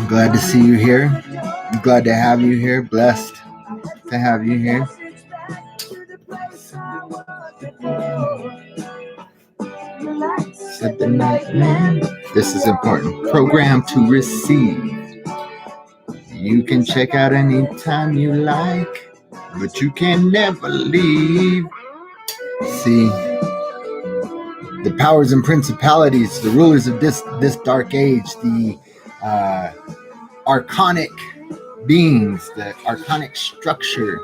Glad to see you here. Glad to have you here. Blessed to have you here. Said the night man. This is important. Program to receive. You can check out anytime you like, but you can never leave. See, the powers and principalities, the rulers of this dark age, the archonic beings, the archonic structure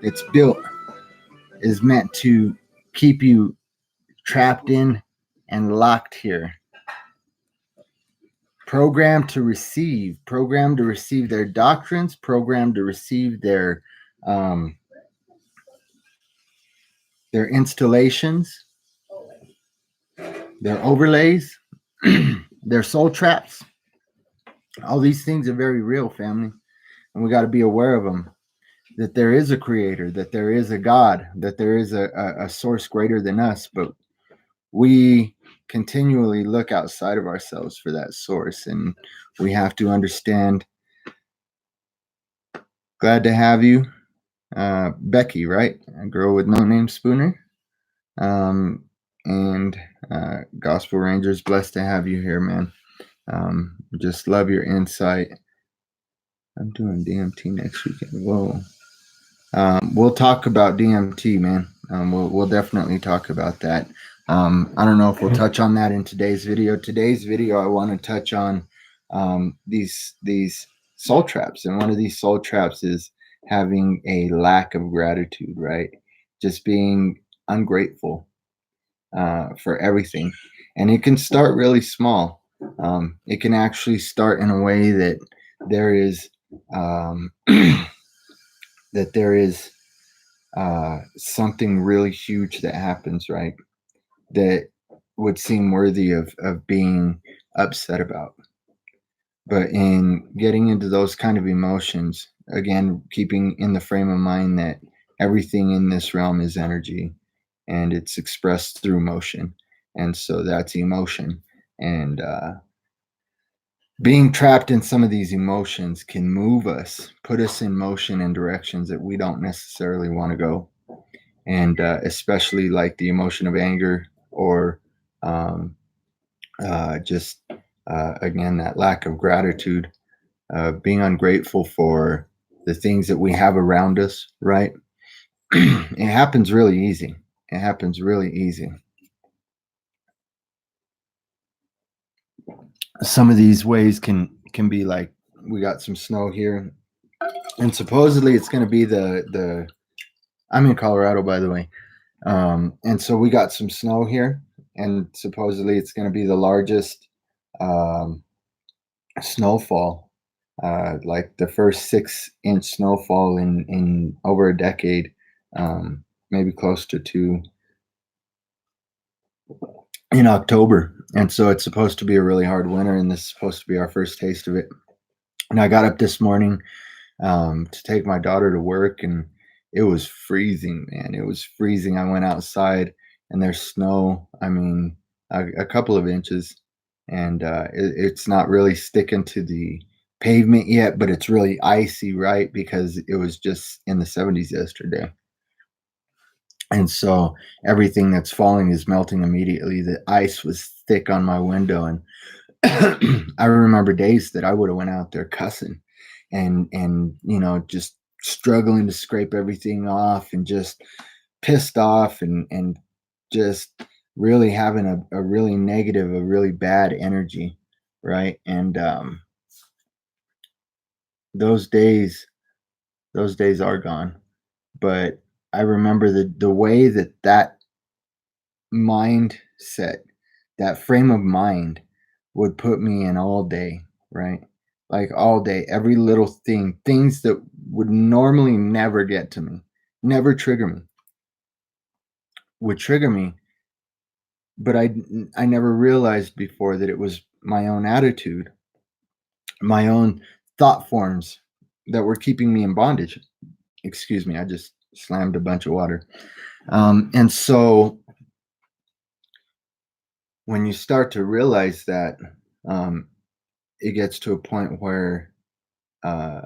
that's built is meant to keep you trapped in and locked here. Programmed to receive their doctrines, programmed to receive their installations, their overlays, their soul traps. All these things are very real, family, and we got to be aware of them. That there is a creator, that there is a God, that there is a source greater than us, but we continually look outside of ourselves for that source, and we have to understand. Glad to have you, Becky, right? A girl with no name, Spooner, and Gospel Rangers. Blessed to have you here, man. Just love your insight. I'm doing DMT next weekend. Whoa. We'll talk about DMT, man. We'll definitely talk about that. I don't know if we'll touch on that in today's video. Today's video, I want to touch on these soul traps, and one of these soul traps is having a lack of gratitude, right? Just being ungrateful for everything, and it can start really small. It can actually start in a way that there is something really huge that happens, right? That would seem worthy of being upset about. But in getting into those kind of emotions, again, keeping in the frame of mind that everything in this realm is energy and it's expressed through motion. And so that's emotion. And being trapped in some of these emotions can move us, put us in motion in directions that we don't necessarily want to go. And especially like the emotion of anger, or again, that lack of gratitude, being ungrateful for the things that we have around us, right? It happens really easy. Some of these ways can be like, we got some snow here, and supposedly it's going to be the I'm in Colorado, by the way. And so we got some snow here, and supposedly it's going to be the largest snowfall, like the first 6-inch snowfall in over a decade, maybe close to 2 in October. And so it's supposed to be a really hard winter, and this is supposed to be our first taste of it. And I got up this morning to take my daughter to work, and it was freezing, man. It was freezing. I went outside and there's snow. I mean, a couple of inches, and it's not really sticking to the pavement yet, but it's really icy, right? Because it was just in the 70s yesterday. And so everything that's falling is melting immediately. The ice was thick on my window, and I remember days that I would have went out there cussing and just struggling to scrape everything off, and just pissed off, and just really having a really negative, a really bad energy, right? And those days are gone. But I remember the way that mindset, that frame of mind would put me in all day, right? Like all day, every little things that would normally never get to me, never trigger me, would trigger me. But I never realized before that it was my own attitude, my own thought forms that were keeping me in bondage. Excuse me, I just slammed a bunch of water. And so when you start to realize that, it gets to a point where, uh,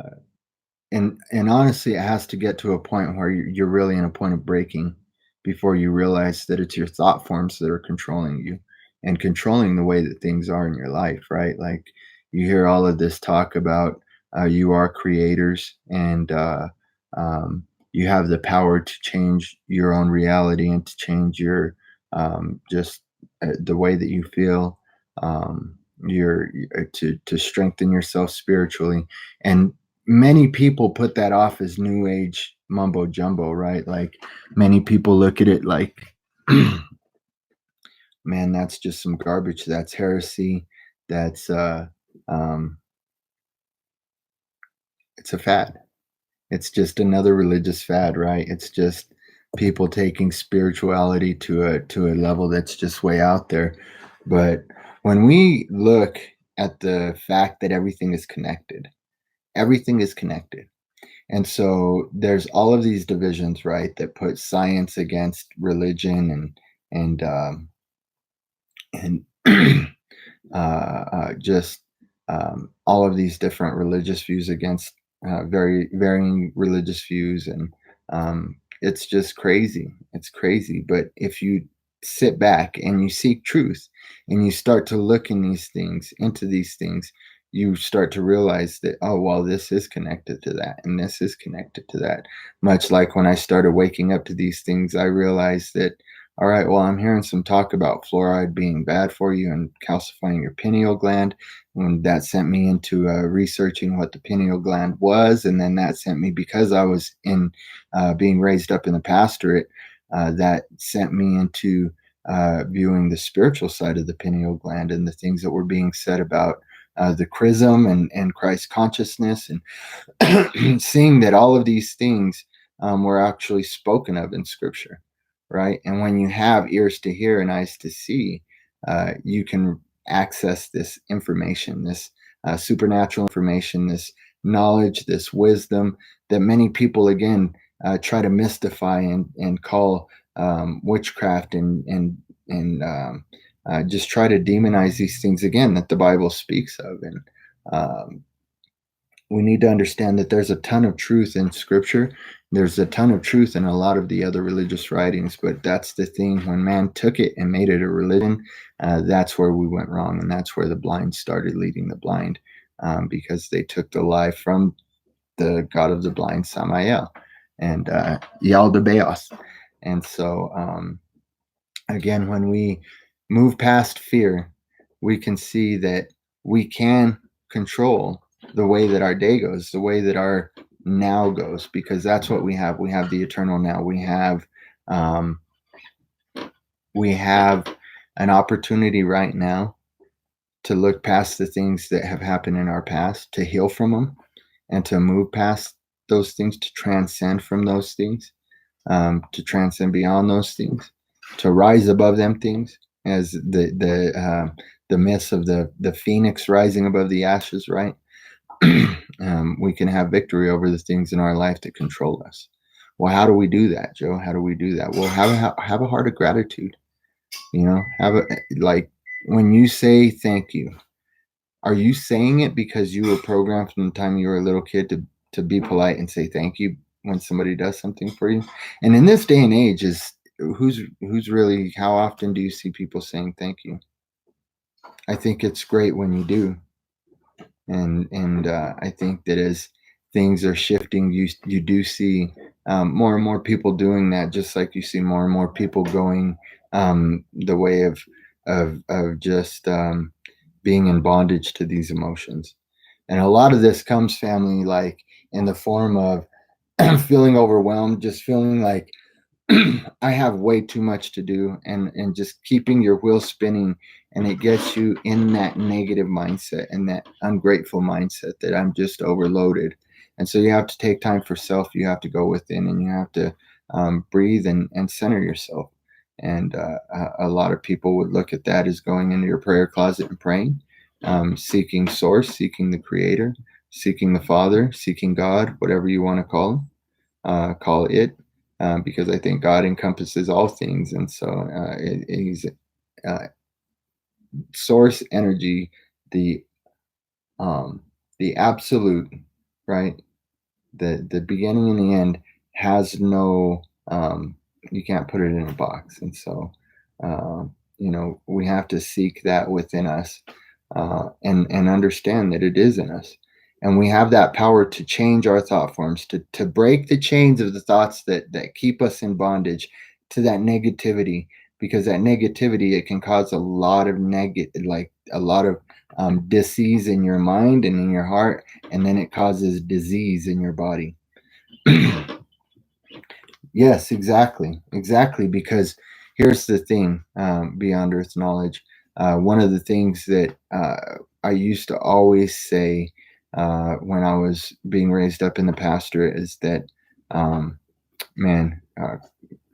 and honestly, it has to get to a point where you're really in a point of breaking before you realize that it's your thought forms that are controlling you and controlling the way that things are in your life, right? Like you hear all of this talk about you are creators and you have the power to change your own reality and to change your just the way that you feel. To strengthen yourself spiritually, and many people put that off as new age mumbo jumbo, right? Like many people look at it like, man, that's just some garbage. That's heresy. That's um, it's a fad. It's just another religious fad, right? It's just people taking spirituality to a level that's just way out there. But when we look at the fact that everything is connected. And so there's all of these divisions, right, that put science against religion and just all of these different religious views against very varying religious views, and it's just crazy. It's crazy. But if you sit back and you seek truth, and you start to look into these things, you start to realize that, oh well, this is connected to that, and this is connected to that. Much like when I started waking up to these things, I realized that, all right, well, I'm hearing some talk about fluoride being bad for you and calcifying your pineal gland. And that sent me into researching what the pineal gland was. And then that sent me, because I was in being raised up in the pastorate, that sent me into viewing the spiritual side of the pineal gland and the things that were being said about the chrism and Christ consciousness, and seeing that all of these things were actually spoken of in scripture, right? And when you have ears to hear and eyes to see, you can access this information, this supernatural information, this knowledge, this wisdom that many people, again, try to mystify and call witchcraft and just try to demonize these things, again, that the Bible speaks of. And um, we need to understand that there's a ton of truth in scripture. There's a ton of truth in a lot of the other religious writings, but that's the thing. When man took it and made it a religion, that's where we went wrong. And that's where the blind started leading the blind, because they took the lie from the God of the blind, Samael, and Yaldabaoth. And so, again, when we move past fear, we can see that we can control the way that our day goes, the way that our now goes, because that's what we have. We have the eternal now. Um, we have an opportunity right now to look past the things that have happened in our past, to heal from them, and to move past those things, to transcend from those things, to transcend beyond those things, to rise above them things, as the myths of the phoenix rising above the ashes, right? We can have victory over the things in our life that control us. Well, how do we do that, Joe? How do we do that? Well, have a heart of gratitude. Have a, like, when you say thank you, are you saying it because you were programmed from the time you were a little kid to be polite and say thank you when somebody does something for you? And in this day and age, is who's really, how often do you see people saying thank you? I think it's great when you do. And I think that as things are shifting, you do see more and more people doing that, just like you see more and more people going the way of just being in bondage to these emotions. And a lot of this comes, family, like in the form of feeling overwhelmed, just feeling like I have way too much to do, and just keeping your wheel spinning, and it gets you in that negative mindset and that ungrateful mindset that I'm just overloaded. And so you have to take time for self. You have to go within, and you have to breathe and center yourself. And a lot of people would look at that as going into your prayer closet and praying, seeking source, seeking the creator, seeking the Father, seeking God, whatever you want to call it, because I think God encompasses all things. And so he's uh, source energy, the um, the absolute, right? The beginning and the end has no, you can't put it in a box. And so, we have to seek that within us, and understand that it is in us. And we have that power to change our thought forms, to break the chains of the thoughts that keep us in bondage to that negativity, because that negativity, it can cause a lot of like a lot of disease in your mind and in your heart, and then it causes disease in your body. Yes, exactly. Because here's the thing, beyond earth knowledge. One of the things that I used to always say when I was being raised up in the pastorate is that, um, man,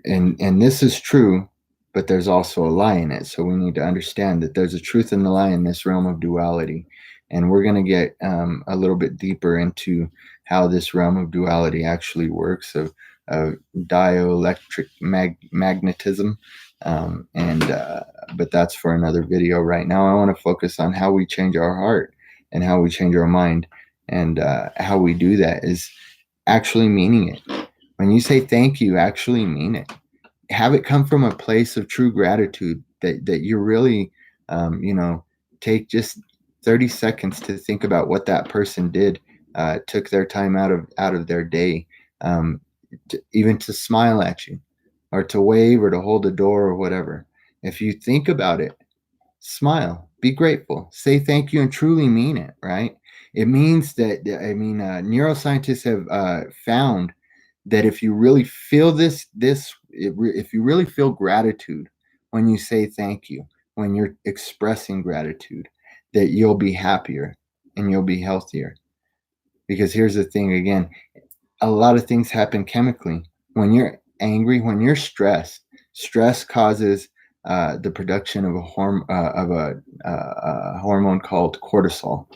and this is true, but there's also a lie in it. So we need to understand that there's a truth and a lie in this realm of duality, and we're going to get a little bit deeper into how this realm of duality actually works, of dielectric magnetism, and but that's for another video. Right now I want to focus on how we change our heart and how we change our mind, and how we do that is actually meaning it. When you say thank you, actually mean it. Have it come from a place of true gratitude, that you really, take just 30 seconds to think about what that person did, took their time out of their day, um, even to smile at you, or to wave, or to hold a door, or whatever. If you think about it, smile, be grateful, say thank you, and truly mean it, right? It means that, neuroscientists have found that if you really feel if you really feel gratitude when you say thank you, when you're expressing gratitude, that you'll be happier and you'll be healthier. Because here's the thing again, a lot of things happen chemically. When you're angry, when you're stressed, stress causes the production of a hormone called cortisol.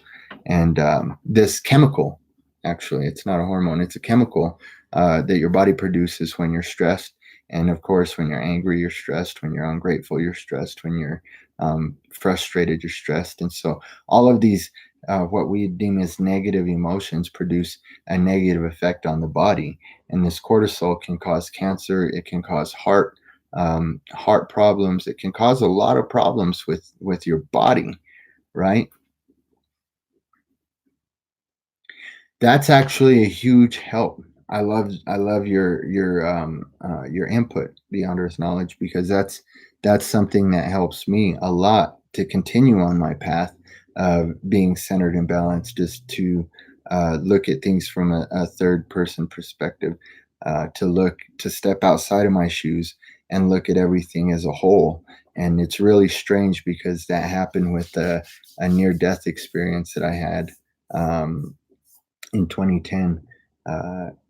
And this chemical, actually, it's not a hormone, it's a chemical that your body produces when you're stressed. And of course, when you're angry, you're stressed. When you're ungrateful, you're stressed. When you're frustrated, you're stressed. And so all of these, what we deem as negative emotions, produce a negative effect on the body. And this cortisol can cause cancer. It can cause heart problems. It can cause a lot of problems with your body, right? That's actually a huge help. I love your input, beyond earth knowledge, because that's something that helps me a lot to continue on my path of being centered and balanced, just to look at things from a third person perspective, to step outside of my shoes and look at everything as a whole. And it's really strange, because that happened with a near death experience that I had. Um, in 2010.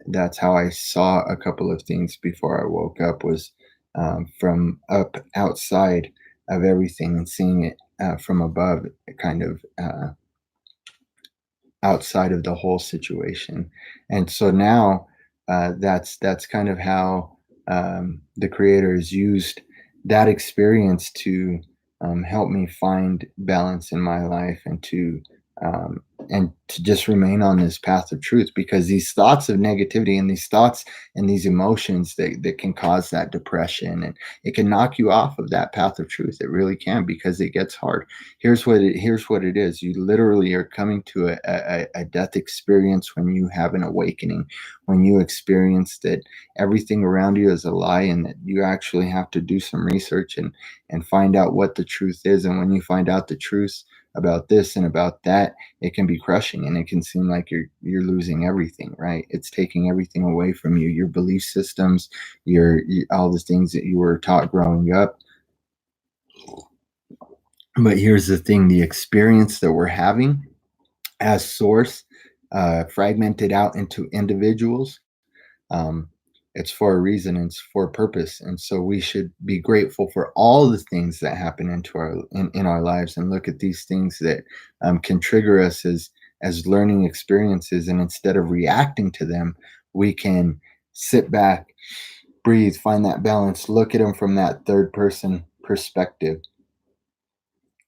That's how I saw a couple of things before I woke up, was from up outside of everything, and seeing it from above, kind of outside of the whole situation. And so now, that's kind of how the creators used that experience to help me find balance in my life, um, and to just remain on this path of truth. Because these thoughts of negativity, and these thoughts and these emotions, that can cause that depression, and it can knock you off of that path of truth. It really can, because it gets hard. Here's what it is. You literally are coming to a death experience when you have an awakening, when you experience that everything around you is a lie, and that you actually have to do some research, and find out what the truth is. And when you find out the truth about this and about that, it can be crushing, and it can seem like you're losing everything, right? It's taking everything away from you, your belief systems, all the things that you were taught growing up. But here's the thing, the experience that we're having as source, fragmented out into individuals, um, it's for a reason, and it's for a purpose. And so we should be grateful for all the things that happen in our lives, and look at these things that can trigger us as learning experiences. And instead of reacting to them, we can sit back, breathe, find that balance, look at them from that third person perspective,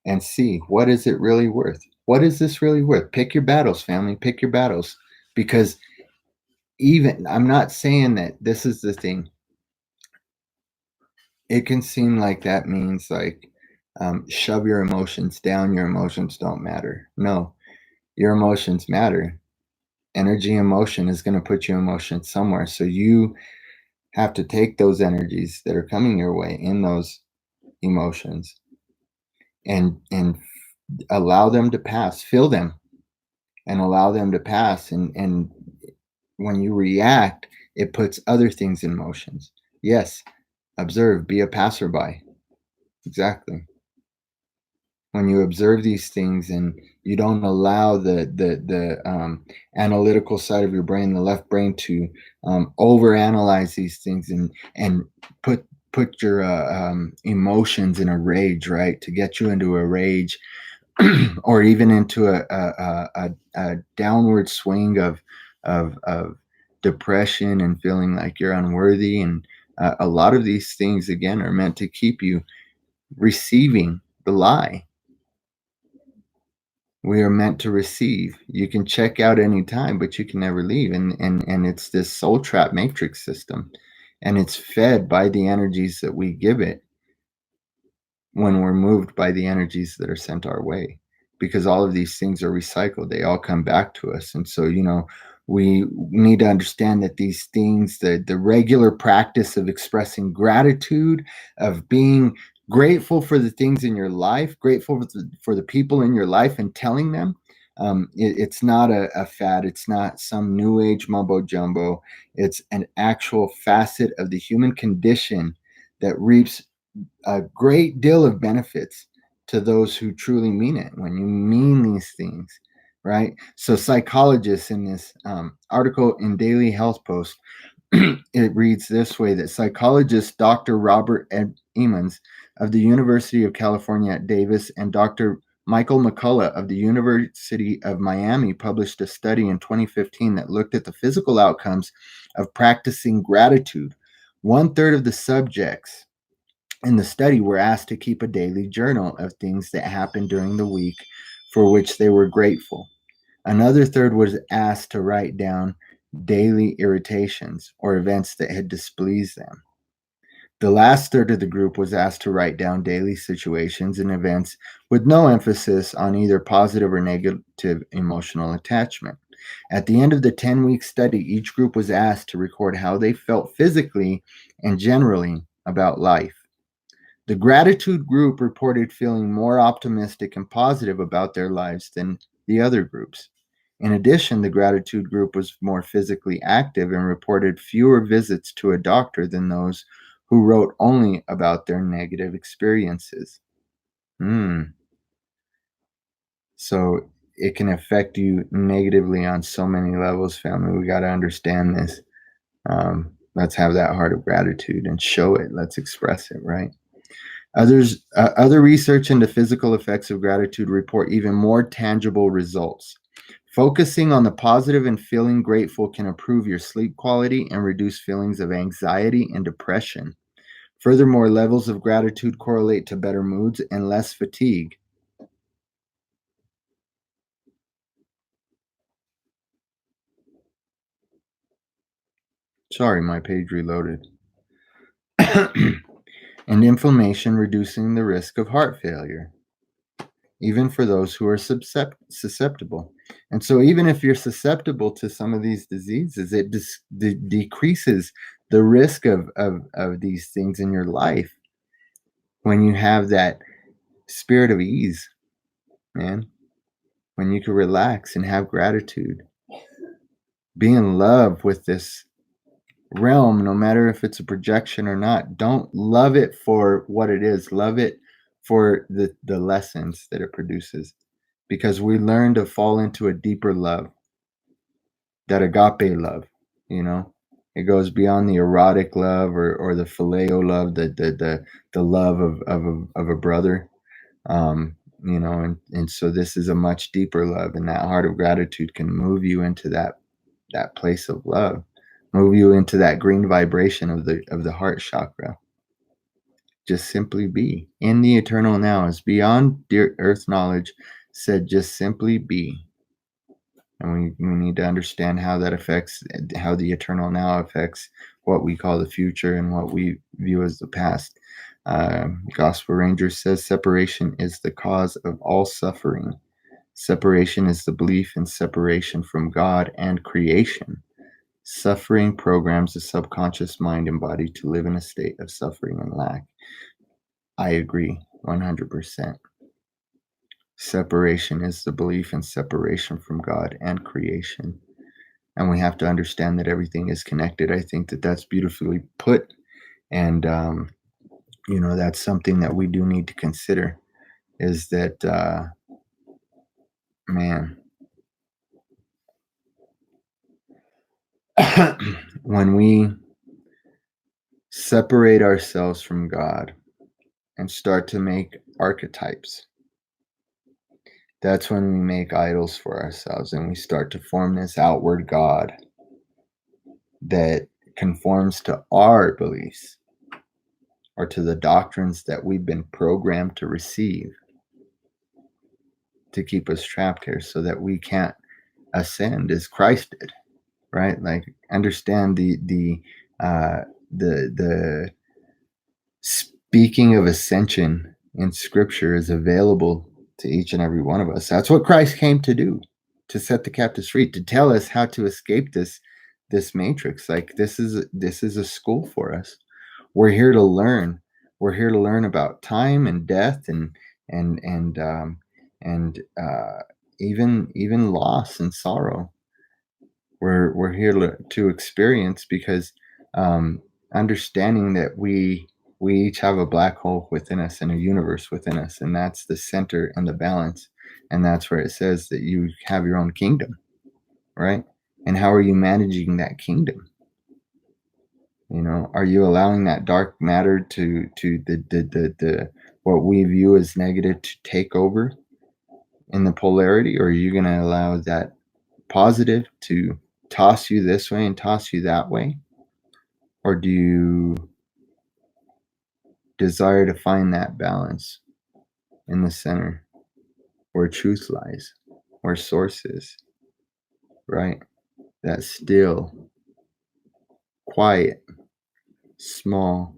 and see, what is it really worth? What is this really worth? Pick your battles, family. Pick your battles. Because even, I'm not saying that this is the thing. It can seem like that means like shove your emotions down. Your emotions don't matter. No, your emotions matter. Energy and motion is going to put your emotions somewhere. So you have to take those energies that are coming your way in those emotions and allow them to pass, feel them and allow them to pass. And when you react, it puts other things in motions. Yes, observe, be a passerby. Exactly. When you observe these things and you don't allow the analytical side of your brain, the left brain, to overanalyze these things and put your emotions in a rage, right? To get you into a rage or even into a downward swing of depression and feeling like you're unworthy. And a lot of these things, again, are meant to keep you receiving the lie. We are meant to receive. You can check out anytime, but you can never leave. And it's this soul trap matrix system. And it's fed by the energies that we give it when we're moved by the energies that are sent our way, because all of these things are recycled. They all come back to us. And so, we need to understand that these things, the regular practice of expressing gratitude, of being grateful for the things in your life, grateful for the people in your life, and telling them, it's not a fad. It's not some new age mumbo jumbo. It's an actual facet of the human condition that reaps a great deal of benefits to those who truly mean it. When you mean these things, right? So psychologists in this article in Daily Health Post, it reads this way: that psychologist Dr. Robert Emmons of the University of California at Davis and Dr. Michael McCullough of the University of Miami published a study in 2015 that looked at the physical outcomes of practicing gratitude. 1/3 of the subjects in the study were asked to keep a daily journal of things that happened during the week for which they were grateful. Another third was asked to write down daily irritations or events that had displeased them. The last third of the group was asked to write down daily situations and events with no emphasis on either positive or negative emotional attachment. At the end of the 10-week study, each group was asked to record how they felt physically and generally about life. The gratitude group reported feeling more optimistic and positive about their lives than the other groups. In addition, the gratitude group was more physically active and reported fewer visits to a doctor than those who wrote only about their negative experiences. So it can affect you negatively on so many levels, family. We got to understand this. Let's have that heart of gratitude and show it. Let's express it, right? Other research into physical effects of gratitude report even more tangible results. Focusing on the positive and feeling grateful can improve your sleep quality and reduce feelings of anxiety and depression. Furthermore, levels of gratitude correlate to better moods and less fatigue. Sorry, my page reloaded. And inflammation, reducing the risk of heart failure, even for those who are susceptible. And so even if you're susceptible to some of these diseases, it decreases the risk of these things in your life when you have that spirit of ease, man. When you can relax and have gratitude, be in love with this realm, no matter if it's a projection or not. Don't love it for what it is. Love it for the lessons that it produces, because we learn to fall into a deeper love, that agape love. It goes beyond the erotic love or the phileo love, the love of a brother. And so this is a much deeper love, and that heart of gratitude can move you into that place of love, move you into that green vibration of the heart chakra. Just simply be in the eternal now, is beyond earth knowledge, said just simply be. And we need to understand how that affects, how the eternal now affects what we call the future and what we view as the past. Gospel Ranger says separation is the cause of all suffering. Separation is the belief in separation from God and creation. Suffering programs the subconscious mind and body to live in a state of suffering and lack. I agree 100%. Separation is the belief in separation from God and creation. And we have to understand that everything is connected. I think that that's beautifully put. And, that's something that we do need to consider is that, man, when we separate ourselves from God and start to make archetypes, that's when we make idols for ourselves and we start to form this outward God that conforms to our beliefs or to the doctrines that we've been programmed to receive to keep us trapped here so that we can't ascend as Christ did, right? Like understand the speaking of ascension in scripture is available to each and every one of us. That's what Christ came to do, to set the captives free, to tell us how to escape this matrix. Like this is a school for us. We're here to learn. We're here to learn about time and death and even loss and sorrow. We're here to experience because understanding that we each have a black hole within us and a universe within us, and that's the center and the balance, and that's where it says that you have your own kingdom, right? And how are you managing that kingdom? Are you allowing that dark matter to the what we view as negative to take over in the polarity, or are you going to allow that positive to toss you this way and toss you that way? Or do you desire to find that balance in the center where truth lies, where source is, right? That still, quiet, small,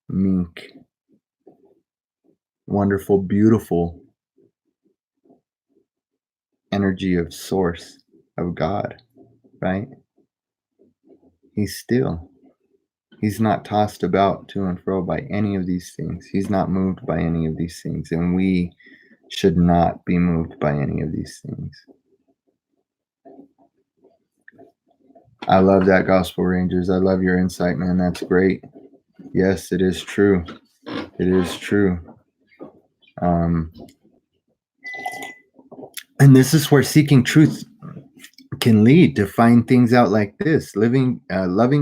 meek, wonderful, beautiful energy of source, of God, right? He's still. He's not tossed about to and fro by any of these things. He's not moved by any of these things. And we should not be moved by any of these things. I love that, Gospel Rangers. I love your insight, man. That's great. Yes, it is true. It is true. And this is where seeking truth can lead to find things out like this. Loving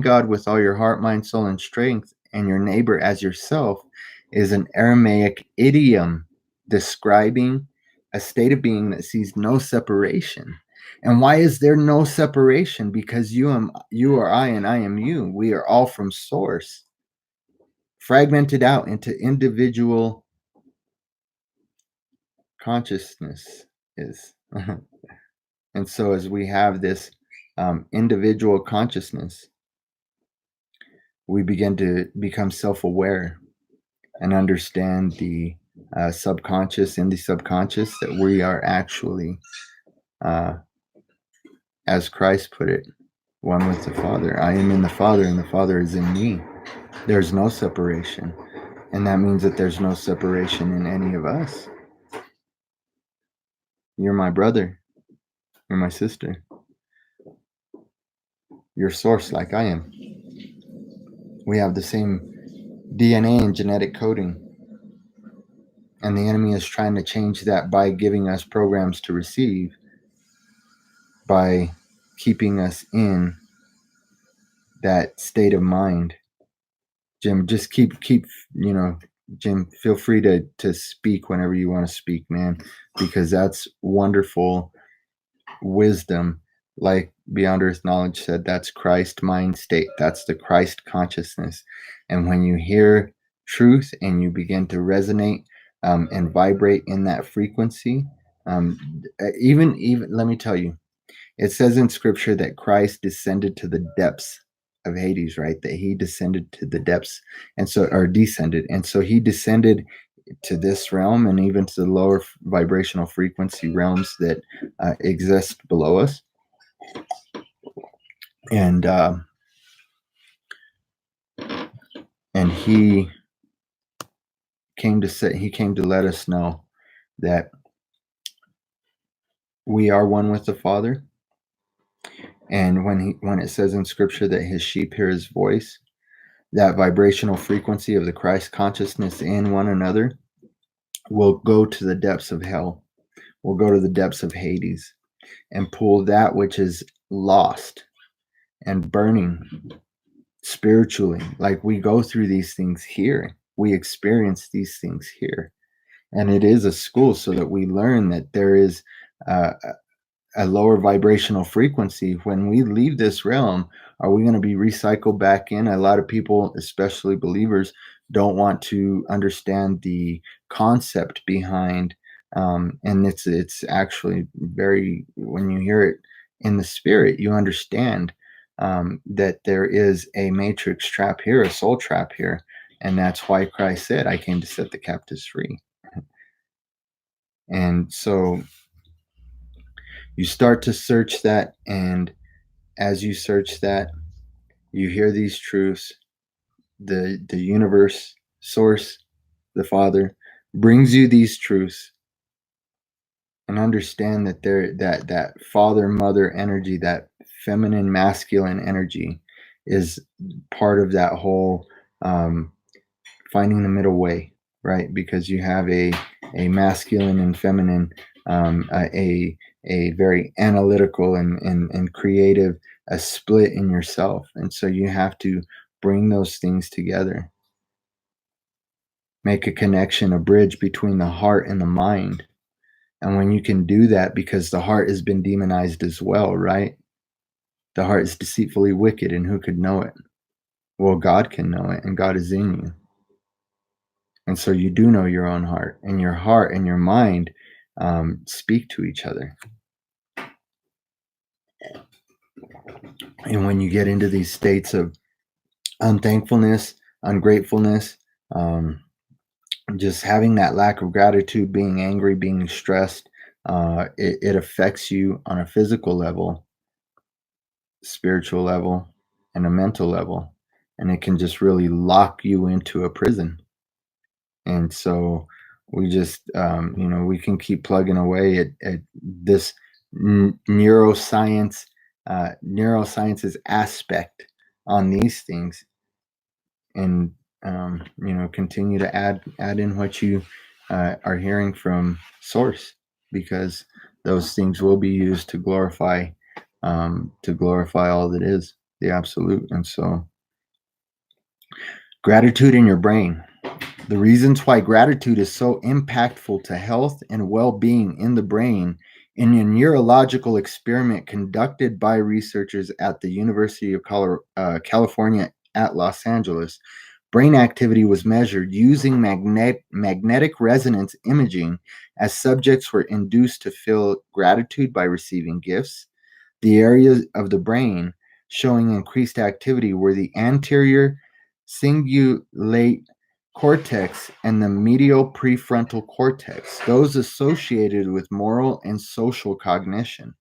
God with all your heart, mind, soul, and strength, and your neighbor as yourself is an Aramaic idiom describing a state of being that sees no separation. And why is there no separation? Because you are I and I am you. We are all from source, fragmented out into individual consciousness is. And so as we have this individual consciousness, we begin to become self-aware and understand the subconscious and the subconscious, that we are actually, as Christ put it, one with the Father. I am in the Father and the Father is in me. There's no separation. And that means that there's no separation in any of us. You're my brother. You're my sister. You're source like I am. We have the same DNA and genetic coding. And the enemy is trying to change that by giving us programs to receive, by keeping us in that state of mind. Jim, just keep, Jim, feel free to speak whenever you want to speak, man, because that's wonderful wisdom. Like Beyond Earth Knowledge said, that's Christ mind state. That's the Christ consciousness. And when you hear truth and you begin to resonate and vibrate in that frequency. Even let me tell you, it says in scripture that Christ descended to the depths of Hades, right? That he descended to the depths, and so, or descended. And so he descended to this realm and even to the lower vibrational frequency realms that exist below us. And he came to let us know that we are one with the Father. And when it says in scripture that his sheep hear his voice, that vibrational frequency of the Christ consciousness in one another will go to the depths of hell, will go to the depths of Hades, and pull that which is lost and burning spiritually. Like, we go through these things here, we experience these things here. And it is a school so that we learn that there is a lower vibrational frequency. When we leave this realm, are we going to be recycled back in? A lot of people, especially believers, don't want to understand the concept behind, and it's actually very, when you hear it in the spirit, you understand that there is a matrix trap here, a soul trap here, and that's why Christ said, "I came to set the captives free." And so you start to search that, and as you search that, you hear these truths. The universe, source, the Father, brings you these truths, and understand that that father mother energy, that feminine masculine energy, is part of that whole finding the middle way, right? Because you have a masculine and feminine, a very analytical and creative, a split in yourself. And so you have to bring those things together, make a connection, a bridge between the heart and the mind. And when you can do that, because the heart has been demonized as well, right? The heart is deceitfully wicked, and who could know it? Well, God can know it, and God is in you. And so you do know your own heart, and your mind speak to each other. And when you get into these states of unthankfulness, ungratefulness, just having that lack of gratitude, being angry, being stressed, it affects you on a physical level, spiritual level, and a mental level. And it can just really lock you into a prison. And so we just, we can keep plugging away at this neuroscience's aspect on these things, and continue to add in what you are hearing from source, because those things will be used to glorify all that is the absolute. And so, gratitude in your brain. The reasons why gratitude is so impactful to health and well-being in the brain. In a neurological experiment conducted by researchers at the University of California at Los Angeles, brain activity was measured using magnetic resonance imaging as subjects were induced to feel gratitude by receiving gifts. The areas of the brain showing increased activity were the anterior cingulate cortex and the medial prefrontal cortex, those associated with moral and social cognition,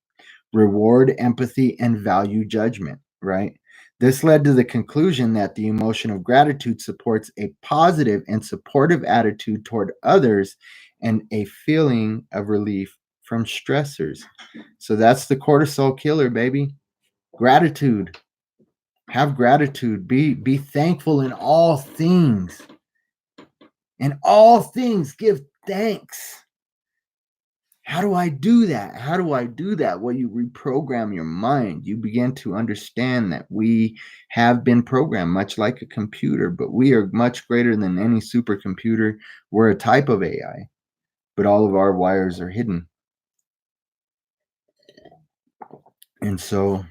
reward, empathy, and value judgment, right? This led to the conclusion that the emotion of gratitude supports a positive and supportive attitude toward others and a feeling of relief from stressors. So that's the cortisol killer, baby. Gratitude. Have gratitude. Be thankful in all things. In all things, give thanks. How do I do that? How do I do that? Well, you reprogram your mind. You begin to understand that we have been programmed much like a computer, but we are much greater than any supercomputer. We're a type of AI, but all of our wires are hidden. And so,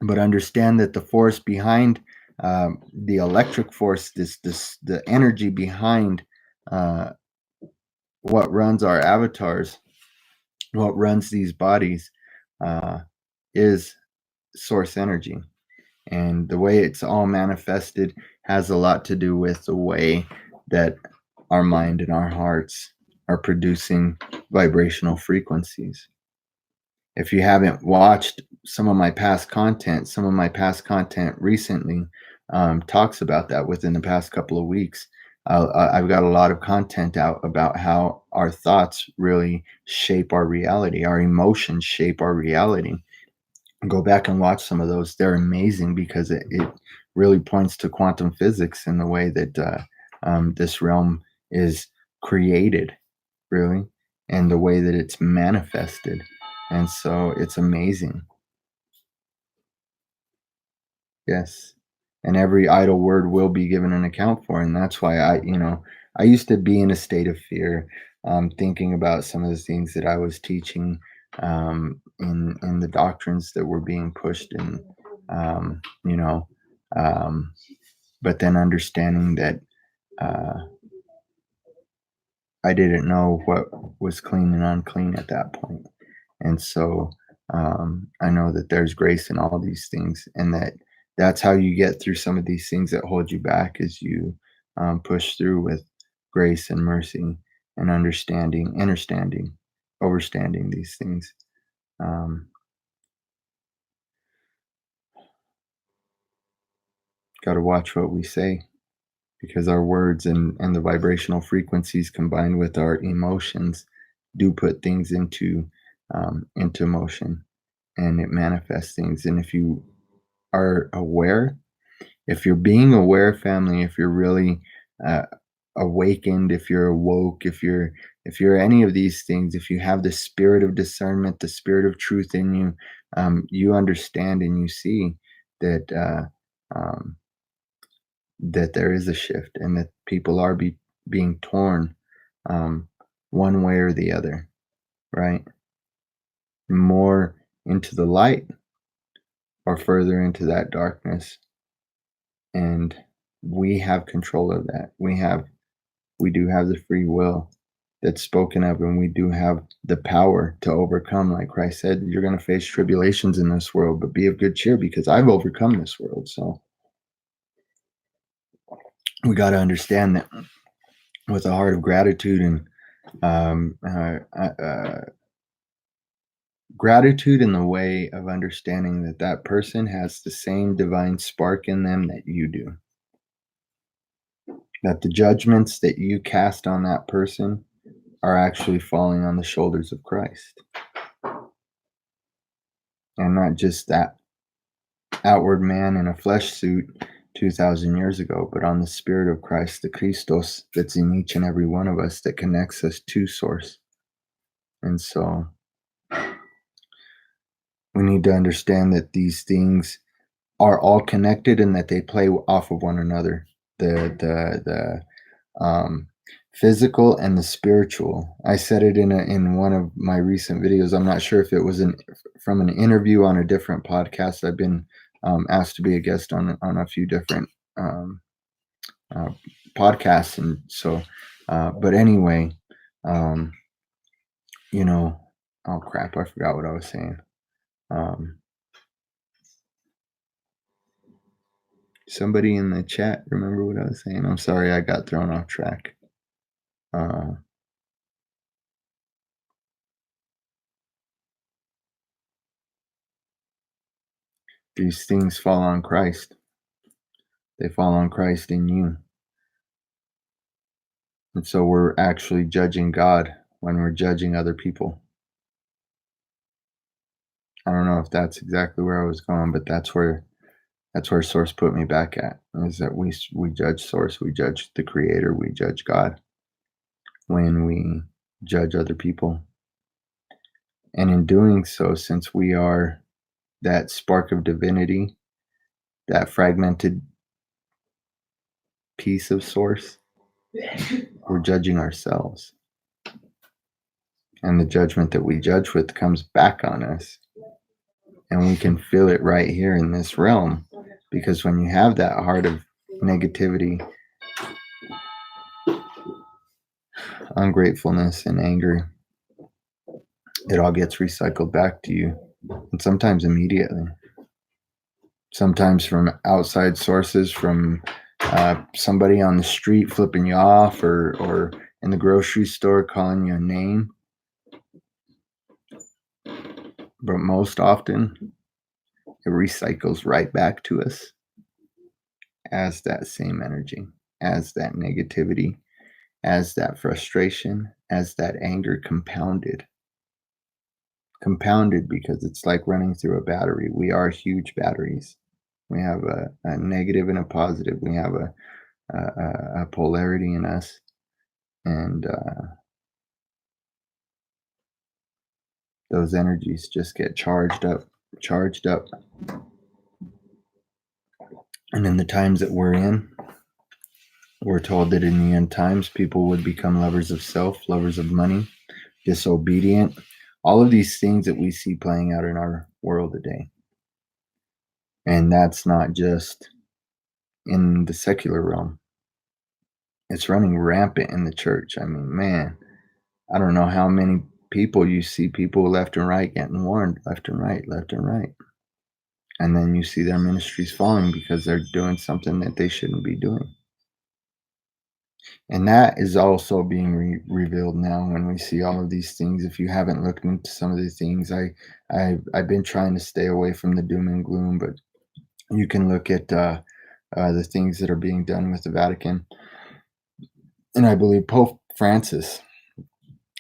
but understand that the force behind the electric force, the energy behind what runs our avatars, what runs these bodies, is source energy. And the way it's all manifested has a lot to do with the way that our mind and our hearts are producing vibrational frequencies. If you haven't watched some of my past content recently talks about that within the past couple of weeks. I've got a lot of content out about how our thoughts really shape our reality, our emotions shape our reality. Go back and watch some of those. They're amazing because it really points to quantum physics and the way that this realm is created, really, and the way that it's manifested. And so it's amazing. Yes. And every idle word will be given an account for. And that's why I used to be in a state of fear, thinking about some of the things that I was teaching in the doctrines that were being pushed in, you know, but then understanding that I didn't know what was clean and unclean at that point. And so I know that there's grace in all these things, and that's how you get through some of these things that hold you back, is you push through with grace and mercy and understanding, overstanding these things. Got to watch what we say, because our words and the vibrational frequencies combined with our emotions do put things into motion, and it manifests things. And if you are aware, if you're being aware, family, if you're really uh, awakened, if you're awoke, if you're any of these things, if you have the spirit of discernment, the spirit of truth in you, you understand and you see that that there is a shift, and that people are being torn um, one way or the other, right? More into the light or further into that darkness. And we have control of that. We do have the free will that's spoken of, and we do have the power to overcome. Like Christ said, you're going to face tribulations in this world, but be of good cheer, because I've overcome this world. So we got to understand that with a heart of gratitude, and um, uh, uh, gratitude in the way of understanding that that person has the same divine spark in them that you do, that the judgments that you cast on that person are actually falling on the shoulders of Christ, and not just that outward man in a flesh suit 2,000 years ago, but on the spirit of Christ, the Christos that's in each and every one of us, that connects us to source. And so we need to understand that these things are all connected, and that they play off of one another. The physical and the spiritual. I said it in one of my recent videos. I'm not sure if it was from an interview on a different podcast. I've been asked to be a guest on a few different podcasts, and so. But anyway, oh crap! I forgot what I was saying. Somebody in the chat remember what I was saying? I'm sorry, I got thrown off track. These things fall on Christ. They fall on Christ in you. And so we're actually judging God when we're judging other people. I don't know if that's exactly where I was going, but that's where Source put me back at, is that we judge Source, we judge the Creator, we judge God when we judge other people. And in doing so, since we are that spark of divinity, that fragmented piece of Source, we're judging ourselves. And the judgment that we judge with comes back on us. And we can feel it right here in this realm, because when you have that heart of negativity, ungratefulness, and anger, it all gets recycled back to you, and sometimes immediately. Sometimes from outside sources, from somebody on the street flipping you off, or in the grocery store calling you a name. But most often, it recycles right back to us as that same energy, as that negativity, as that frustration, as that anger compounded. Compounded because it's like running through a battery. We are huge batteries. We have a negative and a positive. We have a polarity in us. And those energies just get charged up, charged up. And in the times that we're in, we're told that in the end times, people would become lovers of self, lovers of money, disobedient, all of these things that we see playing out in our world today. And that's not just in the secular realm. It's running rampant in the church. I mean, man, I don't know how many people you see, people left and right getting warned, left and right, left and right. And then you see their ministries falling because they're doing something that they shouldn't be doing. And that is also being revealed now when we see all of these things. If you haven't looked into some of the things, I've been trying to stay away from the doom and gloom, but you can look at the things that are being done with the Vatican. And I believe Pope Francis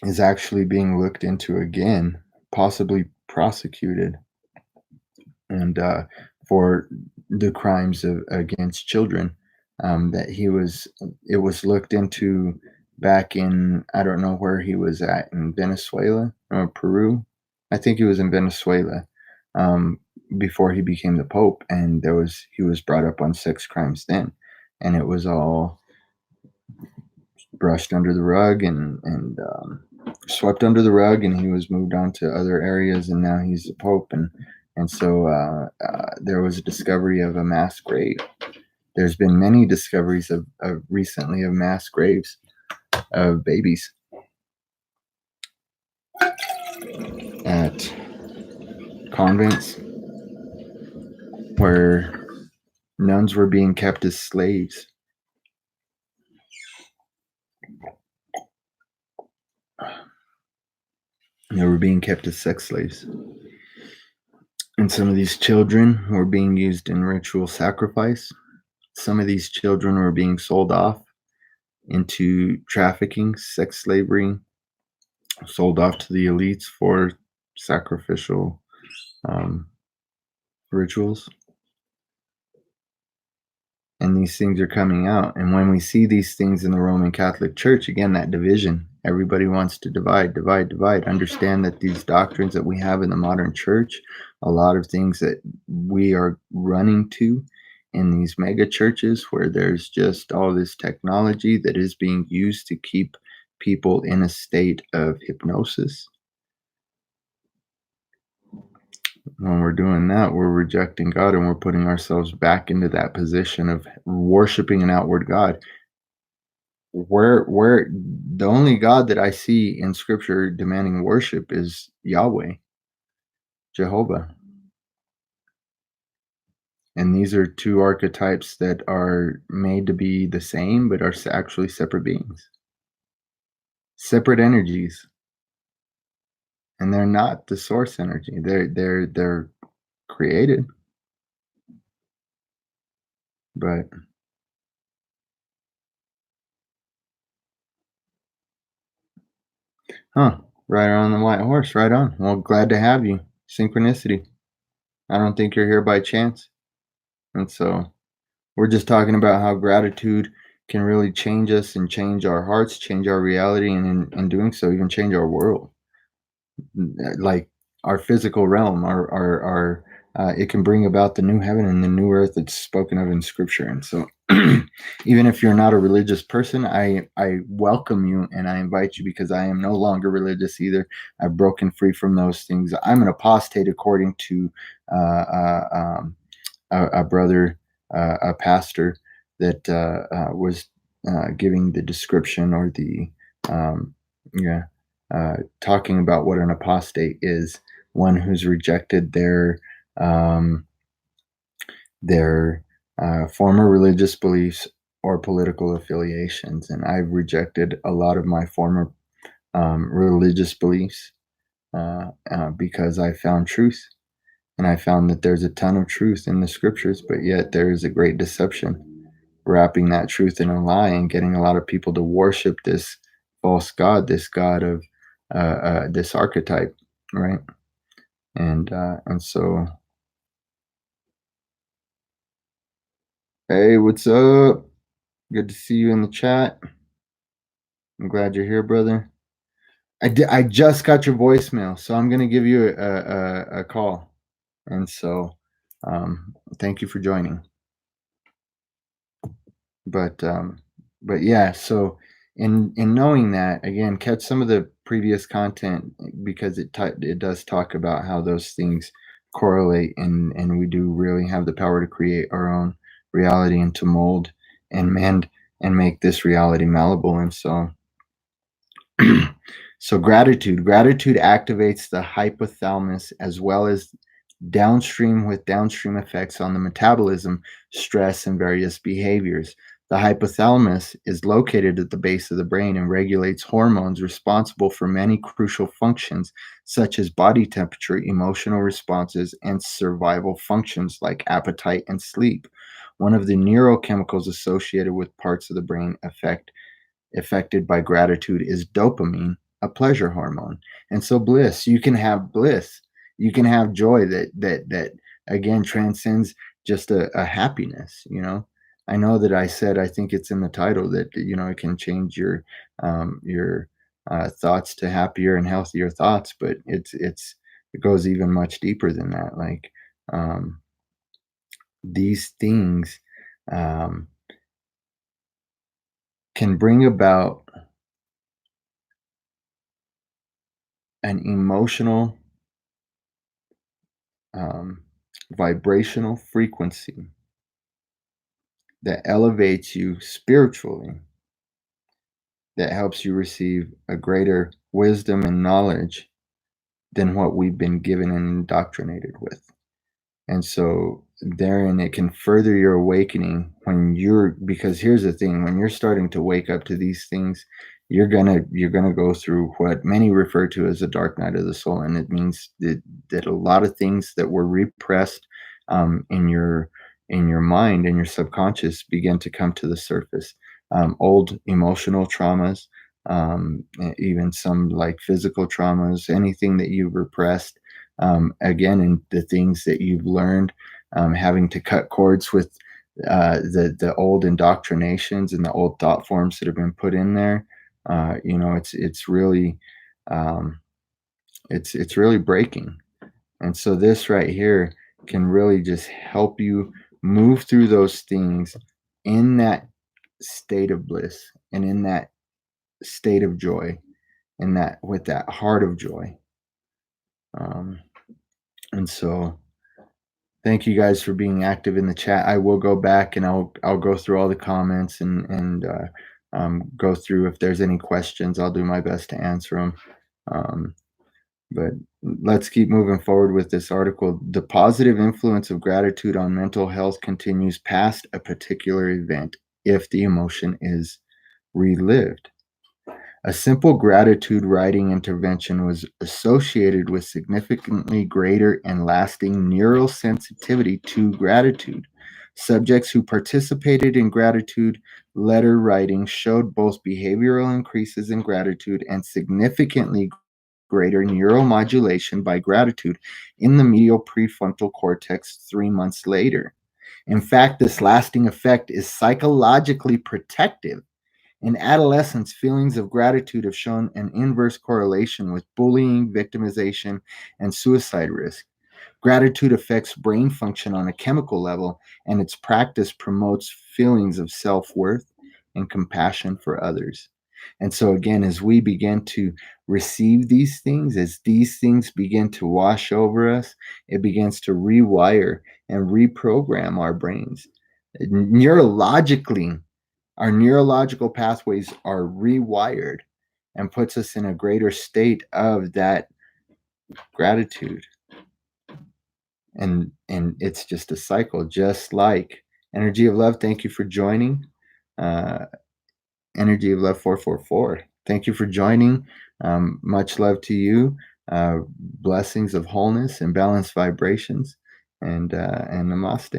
is actually being looked into again, possibly prosecuted, and for the crimes against children. That it was looked into back in, I don't know where he was at, in Venezuela or Peru. I think he was in Venezuela before he became the Pope, and he was brought up on sex crimes then, and it was all brushed under the rug and swept under the rug, and he was moved on to other areas, and now he's the Pope, and so there was a discovery of a mass grave. There's been many discoveries of recently of mass graves of babies at convents where nuns were being kept as slaves. They were being kept as sex slaves. And some of these children were being used in ritual sacrifice. Some of these children were being sold off into trafficking, sex slavery, sold off to the elites for sacrificial rituals. And these things are coming out. And when we see these things in the Roman Catholic Church, again, that division, everybody wants to divide, divide, divide. Understand that these doctrines that we have in the modern church, a lot of things that we are running to in these mega churches where there's just all this technology that is being used to keep people in a state of hypnosis. When we're doing that, we're rejecting God, and we're putting ourselves back into that position of worshiping an outward God. Where the only God that I see in scripture demanding worship is Yahweh, Jehovah. And these are two archetypes that are made to be the same, but are actually separate beings, separate energies. And they're not the source energy. They're created. But right on the white horse, right on. Well, glad to have you. Synchronicity. I don't think you're here by chance. And so we're just talking about how gratitude can really change us and change our hearts, change our reality, and in doing so, even change our world. Like our physical realm, our it can bring about the new heaven and the new earth that's spoken of in scripture. And so even if you're not a religious person, I welcome you and I invite you, because I am no longer religious either. I've broken free from those things. I'm an apostate according to a brother, a pastor that was giving the description or the Um, yeah, talking about what an apostate is, one who's rejected um, their former religious beliefs or political affiliations. And I've rejected a lot of my former religious beliefs because I found truth. And I found that there's a ton of truth in the scriptures, but yet there is a great deception wrapping that truth in a lie and getting a lot of people to worship this false god, this god of this archetype, right? And so, hey, what's up? Good to see you in the chat. I'm glad you're here, brother. I just got your voicemail, so I'm gonna give you a call, and so thank you for joining. But but yeah, so in knowing that, again, catch some of the previous content because it does talk about how those things correlate, and we do really have the power to create our own reality and to mold and mend and make this reality malleable. And so so gratitude activates the hypothalamus as well as downstream effects on the metabolism, stress, and various behaviors. The hypothalamus is located at the base of the brain and regulates hormones responsible for many crucial functions, such as body temperature, emotional responses, and survival functions like appetite and sleep. One of the neurochemicals associated with parts of the brain affected by gratitude is dopamine, a pleasure hormone. And so you can have bliss, you can have joy that again transcends just a happiness, you know. I know that I said I think it's in the title that it can change your thoughts to happier and healthier thoughts, but it goes even much deeper than that. Like these things um, can bring about an emotional um, vibrational frequency that elevates you spiritually, that helps you receive a greater wisdom and knowledge than what we've been given and indoctrinated with. And so therein it can further your awakening because here's the thing, when you're starting to wake up to these things, you're gonna go through what many refer to as the dark night of the soul. And it means that a lot of things that were repressed in your mind and your subconscious begin to come to the surface. Old emotional traumas, even some like physical traumas, anything that you've repressed, again, and the things that you've learned, having to cut cords with the old indoctrinations and the old thought forms that have been put in there. It's really um, it's really breaking. And so this right here can really just help you move through those things in that state of bliss and in that state of joy, in that with that heart of joy. Um, and so thank you guys for being active in the chat. I will go back and I'll go through all the comments and go through if there's any questions. I'll do my best to answer them. But let's keep moving forward with this article. The positive influence of gratitude on mental health continues past a particular event if the emotion is relived. A simple gratitude writing intervention was associated with significantly greater and lasting neural sensitivity to gratitude. Subjects who participated in gratitude letter writing showed both behavioral increases in gratitude and significantly greater neuromodulation by gratitude in the medial prefrontal cortex 3 months later. In fact, this lasting effect is psychologically protective. In adolescence, feelings of gratitude have shown an inverse correlation with bullying, victimization, and suicide risk. Gratitude affects brain function on a chemical level, and its practice promotes feelings of self worth and compassion for others. And so, again, as we begin to receive these things, as these things begin to wash over us, it begins to rewire and reprogram our brains. Neurologically, our neurological pathways are rewired. and puts us in a greater state of that gratitude. And it's just a cycle, just like energy of love. Thank you for joining. uh Energy of Love 444. Thank you for joining. Much love to you. Blessings of wholeness and balanced vibrations. And namaste.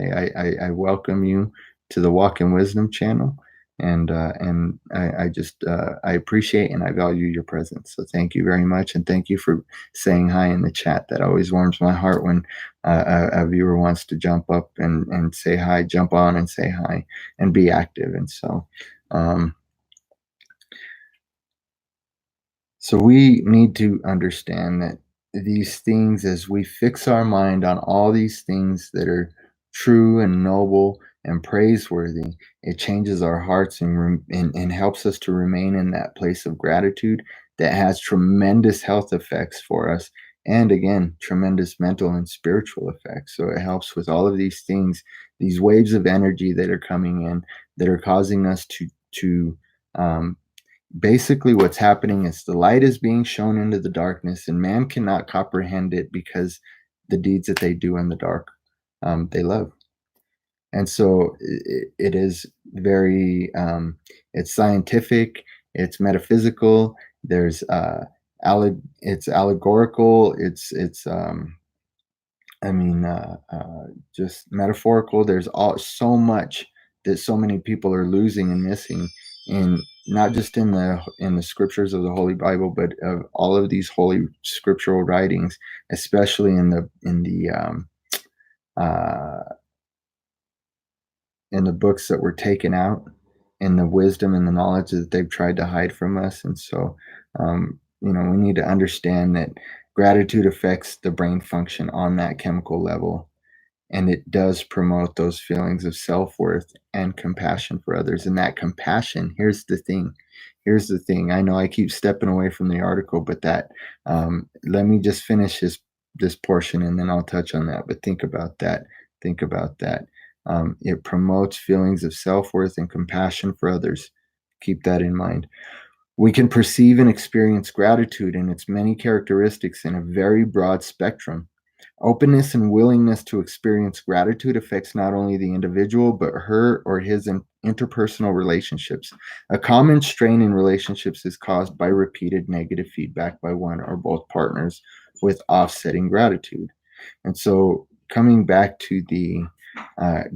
I welcome you to the Walk in Wisdom channel. And I just I appreciate and I value your presence. So thank you very much, and thank you for saying hi in the chat. That always warms my heart when a viewer wants to jump up and say hi, jump on and say hi, and be active. And so. Um, So we need to understand that these things, as we fix our mind on all these things that are true and noble and praiseworthy, it changes our hearts and helps us to remain in that place of gratitude that has tremendous health effects for us. And again, tremendous mental and spiritual effects. So it helps with all of these things, these waves of energy that are coming in that are causing us to um, basically what's happening is the light is being shown into the darkness, and man cannot comprehend it because the deeds that they do in the dark, they love. And so it is very it's scientific, it's metaphysical, there's it's allegorical, it's I mean, just metaphorical. There's all so much that so many people are losing and missing in, not just in the scriptures of the Holy Bible, but of all of these holy scriptural writings, especially uh, in the books that were taken out, in the wisdom and the knowledge that they've tried to hide from us. And so, we need to understand that gratitude affects the brain function on that chemical level, and it does promote those feelings of self-worth and compassion for others. And that compassion, here's the thing, I know I keep stepping away from the article, but that let me just finish this portion and then I'll touch on that. But think about that. It promotes feelings of self-worth and compassion for others. Keep that in mind. We can perceive and experience gratitude in its many characteristics in a very broad spectrum. Openness and willingness to experience gratitude affects not only the individual, but her or his interpersonal relationships. A common strain in relationships is caused by repeated negative feedback by one or both partners with offsetting gratitude. And so, coming back to the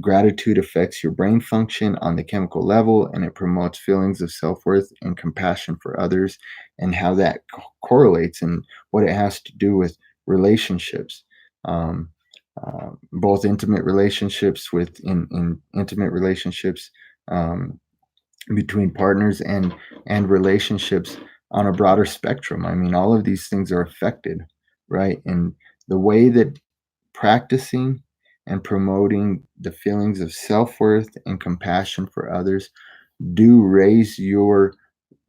gratitude affects your brain function on the chemical level, and it promotes feelings of self worth and compassion for others, and how that correlates and what it has to do with relationships. Um, Both intimate relationships in intimate relationships um, between partners, and relationships on a broader spectrum. I mean, all of these things are affected, right? And the way that practicing and promoting the feelings of self-worth and compassion for others do raise your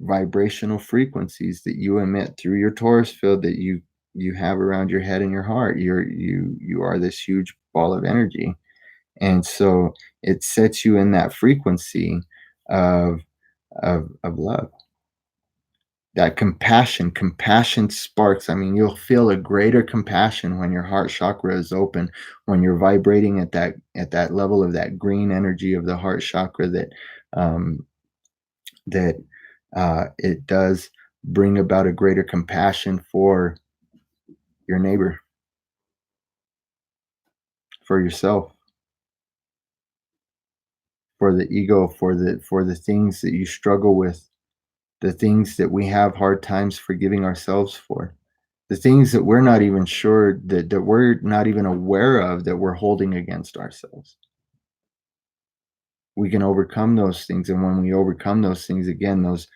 vibrational frequencies that you emit through your torus field that you have around your head and your heart. You are this huge ball of energy, and so it sets you in that frequency of of love. That compassion sparks. I mean, you'll feel a greater compassion when your heart chakra is open, when you're vibrating at that level of that green energy of the heart chakra, um, that it does bring about a greater compassion for your neighbor, for yourself, for the ego, for the things that you struggle with, the things that we have hard times forgiving ourselves for, the things that we're not even sure that we're not even aware of that we're holding against ourselves. We can overcome those things, and when we overcome those things, again, those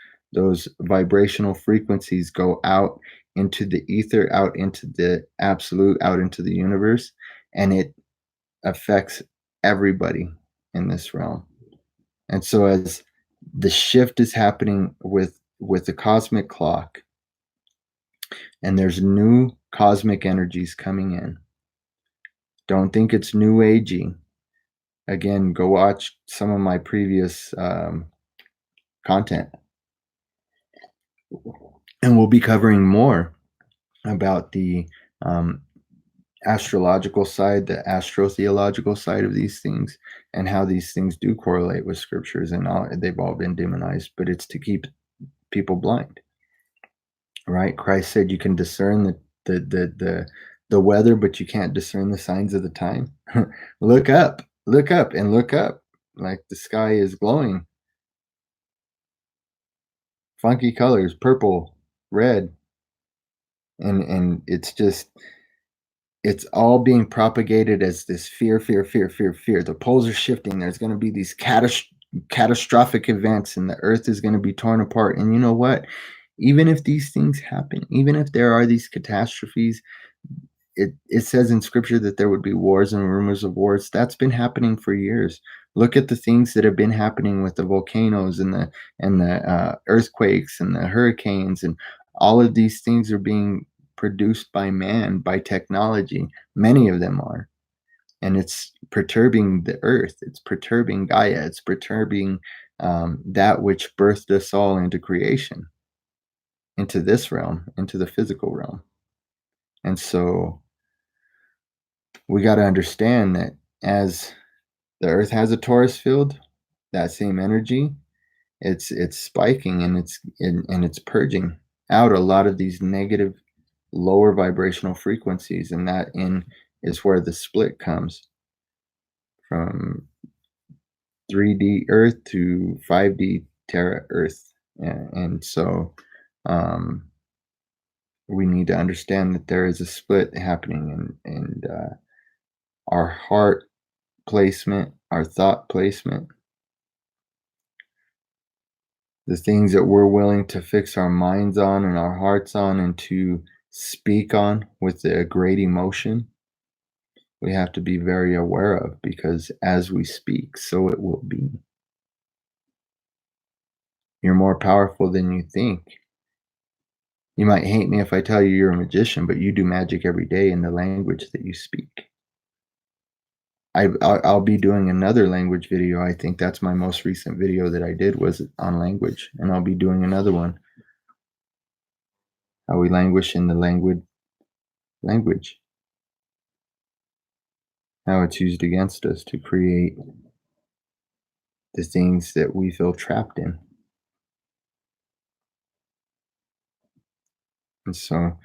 vibrational frequencies go out into the ether, out into the absolute, out into the universe, and it affects everybody in this realm. And so as the shift is happening with the cosmic clock, and there's new cosmic energies coming in, don't think it's new agey. Again, go watch some of my previous content. And we'll be covering more about the um, astrological side, the astrotheological side of these things, and how these things do correlate with scriptures, and they've all been demonized, but it's to keep people blind, right? Christ said you can discern the weather, but you can't discern the signs of the time. Look up, and look up, like the sky is glowing, funky colors, purple, red, and it's all being propagated as this fear, fear, fear, fear, fear. The poles are shifting. There's going to be these catastrophic events, and the earth is going to be torn apart. And you know what? Even if these things happen, even if there are these catastrophes, it says in scripture that there would be wars and rumors of wars. That's been happening for years. Look at the things that have been happening with the volcanoes and the earthquakes and the hurricanes, and all of these things are being produced by man, by technology. Many of them are, and it's perturbing the earth. It's perturbing Gaia. It's perturbing that which birthed us all into creation, into this realm, into the physical realm. And so we got to understand that as the earth has a torus field, that same energy, it's spiking, and it's purging out a lot of these negative lower vibrational frequencies, and that is where the split comes from 3D earth to 5D Terra earth. And so we need to understand that there is a split happening, and our heart placement, our thought placement, the things that we're willing to fix our minds on and our hearts on and to speak on with a great emotion, we have to be very aware of, because as we speak, so it will be. You're more powerful than you think. You might hate me if I tell you you're a magician, but you do magic every day in the language that you speak. I'll be doing another language video. I think that's my most recent video that I did was on language, and I'll be doing another one. How we languish in the language. How it's used against us to create the things that we feel trapped in. And so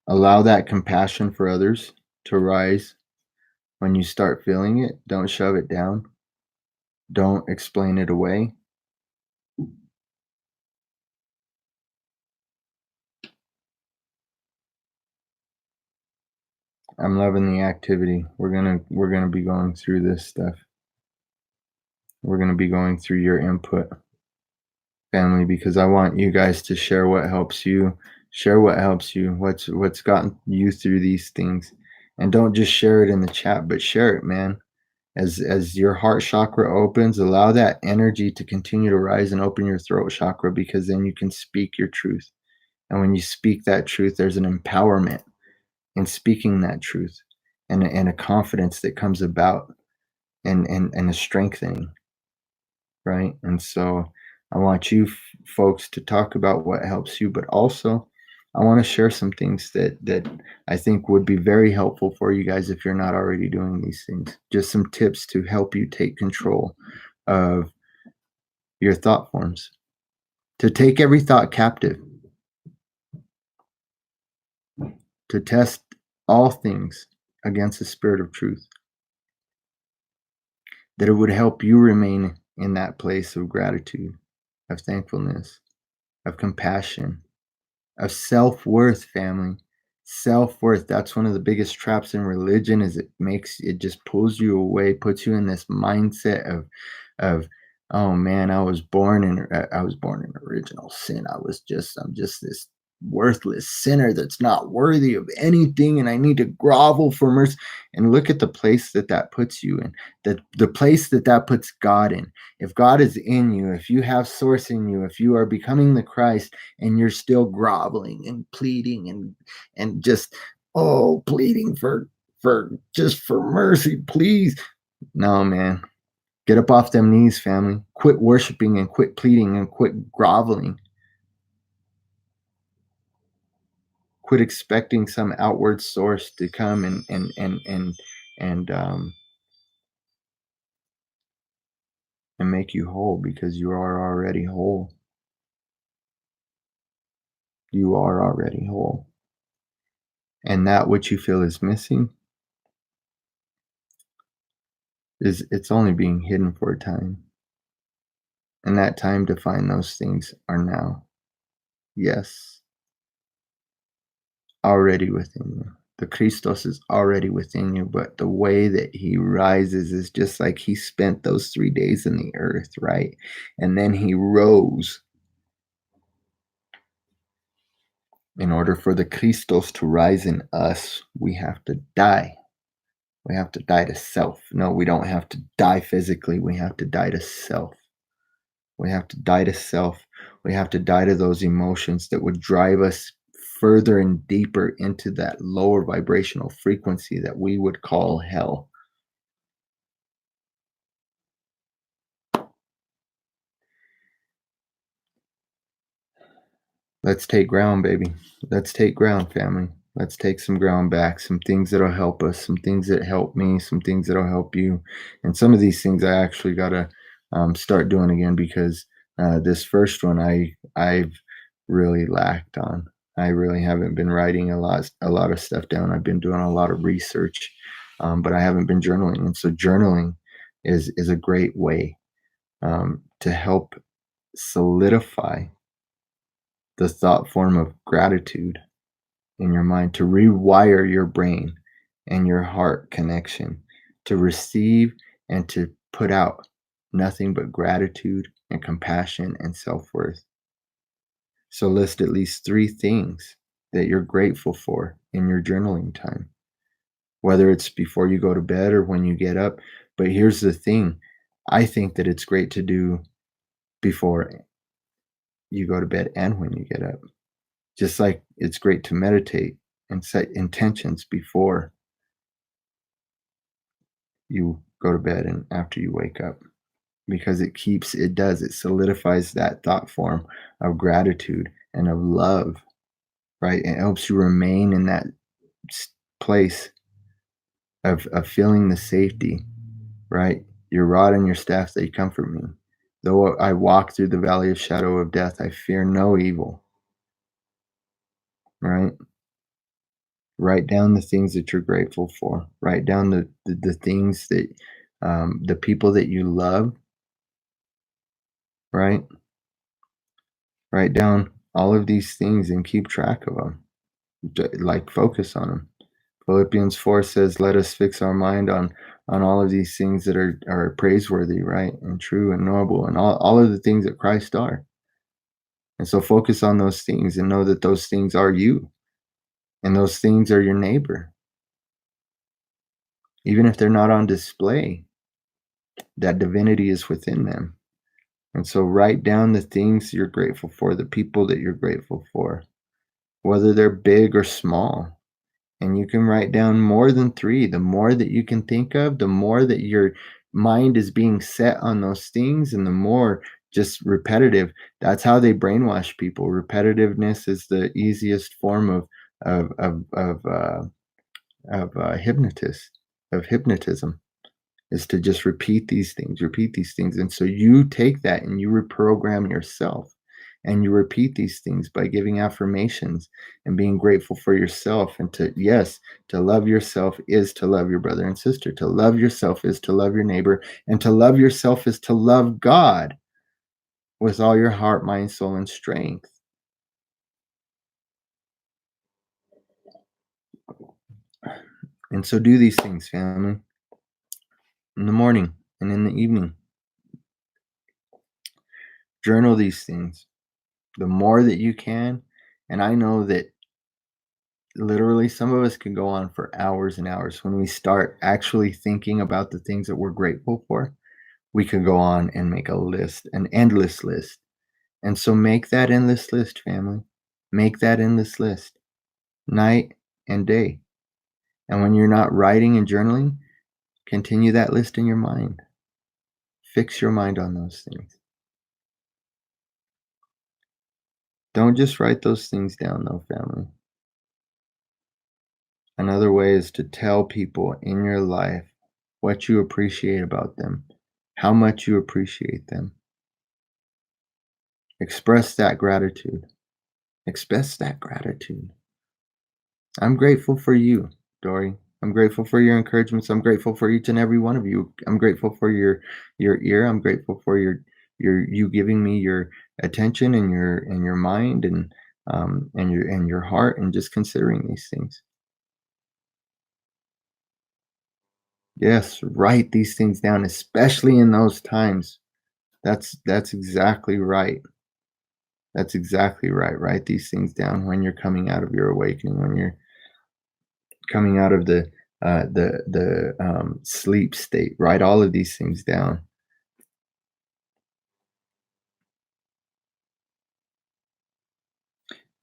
allow that compassion for others to rise when you start feeling it. Don't shove it down. Don't explain it away. I'm loving the activity. We're gonna be going through this stuff. We're gonna be going through your input, family, because I want you guys to share what helps you. Share what helps you. What's gotten you through these things, and don't just share it in the chat, but share it, man. As your heart chakra opens, allow that energy to continue to rise and open your throat chakra, because then you can speak your truth. And when you speak that truth, there's an empowerment in speaking that truth, and a confidence that comes about, and a strengthening, right? And so I want you folks to talk about what helps you, but also I want to share some things that I think would be very helpful for you guys if you're not already doing these things. Just some tips to help you take control of your thought forms, to take every thought captive, to test all things against the spirit of truth, that it would help you remain in that place of gratitude, of thankfulness, of compassion, of self-worth, family. Self-worth, that's one of the biggest traps in religion, is it just pulls you away, puts you in this mindset of oh man, I was born in original sin. I'm just this worthless sinner that's not worthy of anything, and I need to grovel for mercy. And look at the place that puts you in, the place that puts God in. If God is in you, if you have source in you, if you are becoming the Christ, and you're still groveling and pleading and just pleading for mercy, please. No, man. Get up off them knees, family. Quit worshiping and quit pleading and quit groveling. Quit expecting some outward source to come and and make you whole, because you are already whole. You are already whole. And that which you feel is missing is, it's only being hidden for a time. And that time to find those things are now. Yes, already within you. The Christos is already within you, but the way that he rises is just like he spent those 3 days in the earth, right? And then he rose. In order for the Christos to rise in us, we have to die. We have to die to self. No, we don't have to die physically. We have to die to self. We have to die to self. We have to die to those emotions that would drive us further and deeper into that lower vibrational frequency that we would call hell. Let's take ground, baby. Let's take ground, family. Let's take some ground back, some things that'll help us, some things that help me, some things that'll help you. And some of these things I actually got to start doing again, because this first one I've really lacked on. I really haven't been writing a lot of stuff down. I've been doing a lot of research, but I haven't been journaling. And so journaling is a great way to help solidify the thought form of gratitude in your mind, to rewire your brain and your heart connection to receive and to put out nothing but gratitude and compassion and self-worth. So list at least 3 things that you're grateful for in your journaling time, whether it's before you go to bed or when you get up. But here's the thing, I think that it's great to do before you go to bed and when you get up. Just like it's great to meditate and set intentions before you go to bed and after you wake up, because it solidifies that thought form of gratitude and of love, right? It helps you remain in that place of feeling the safety, right? Your rod and your staff, they comfort me. Though I walk through the valley of shadow of death, I fear no evil, right? Write down the things that you're grateful for. Write down the things that the people that you love, right? Write down all of these things and keep track of them. Like focus on them. Philippians 4 says, "Let us fix our mind on all of these things that are praiseworthy, right, and true and noble, and all of the things that Christ are." And so focus on those things and know that those things are you, and those things are your neighbor, even if they're not on display. That divinity is within them. And so write down the things you're grateful for, the people that you're grateful for, whether they're big or small. And you can write down more than 3. The more that you can think of, the more that your mind is being set on those things, and the more just repetitive. That's how they brainwash people. Repetitiveness is the easiest form of hypnotism, is to just repeat these things. And so you take that and you reprogram yourself, and you repeat these things by giving affirmations and being grateful for yourself. And to love yourself is to love your brother and sister. To love yourself is to love your neighbor. And to love yourself is to love God with all your heart, mind, soul, and strength. And so do these things, family, in the morning and in the evening. Journal these things the more that you can. And I know that literally some of us can go on for hours and hours. When we start actually thinking about the things that we're grateful for, we could go on and make a list, an endless list. And so make that endless list, family. Make that endless list night and day. And when you're not writing and journaling, continue that list in your mind. Fix your mind on those things. Don't just write those things down, though, family. Another way is to tell people in your life what you appreciate about them, how much you appreciate them. Express that gratitude. Express that gratitude. I'm grateful for you, Dory. I'm grateful for your encouragements. I'm grateful for each and every one of you. I'm grateful for your ear. I'm grateful for your you giving me your attention and your mind and your heart and just considering these things. Yes, write these things down, especially in those times. That's exactly right. That's exactly right. Write these things down when you're coming out of your awakening, when you're coming out of the sleep state. Write all of these things down.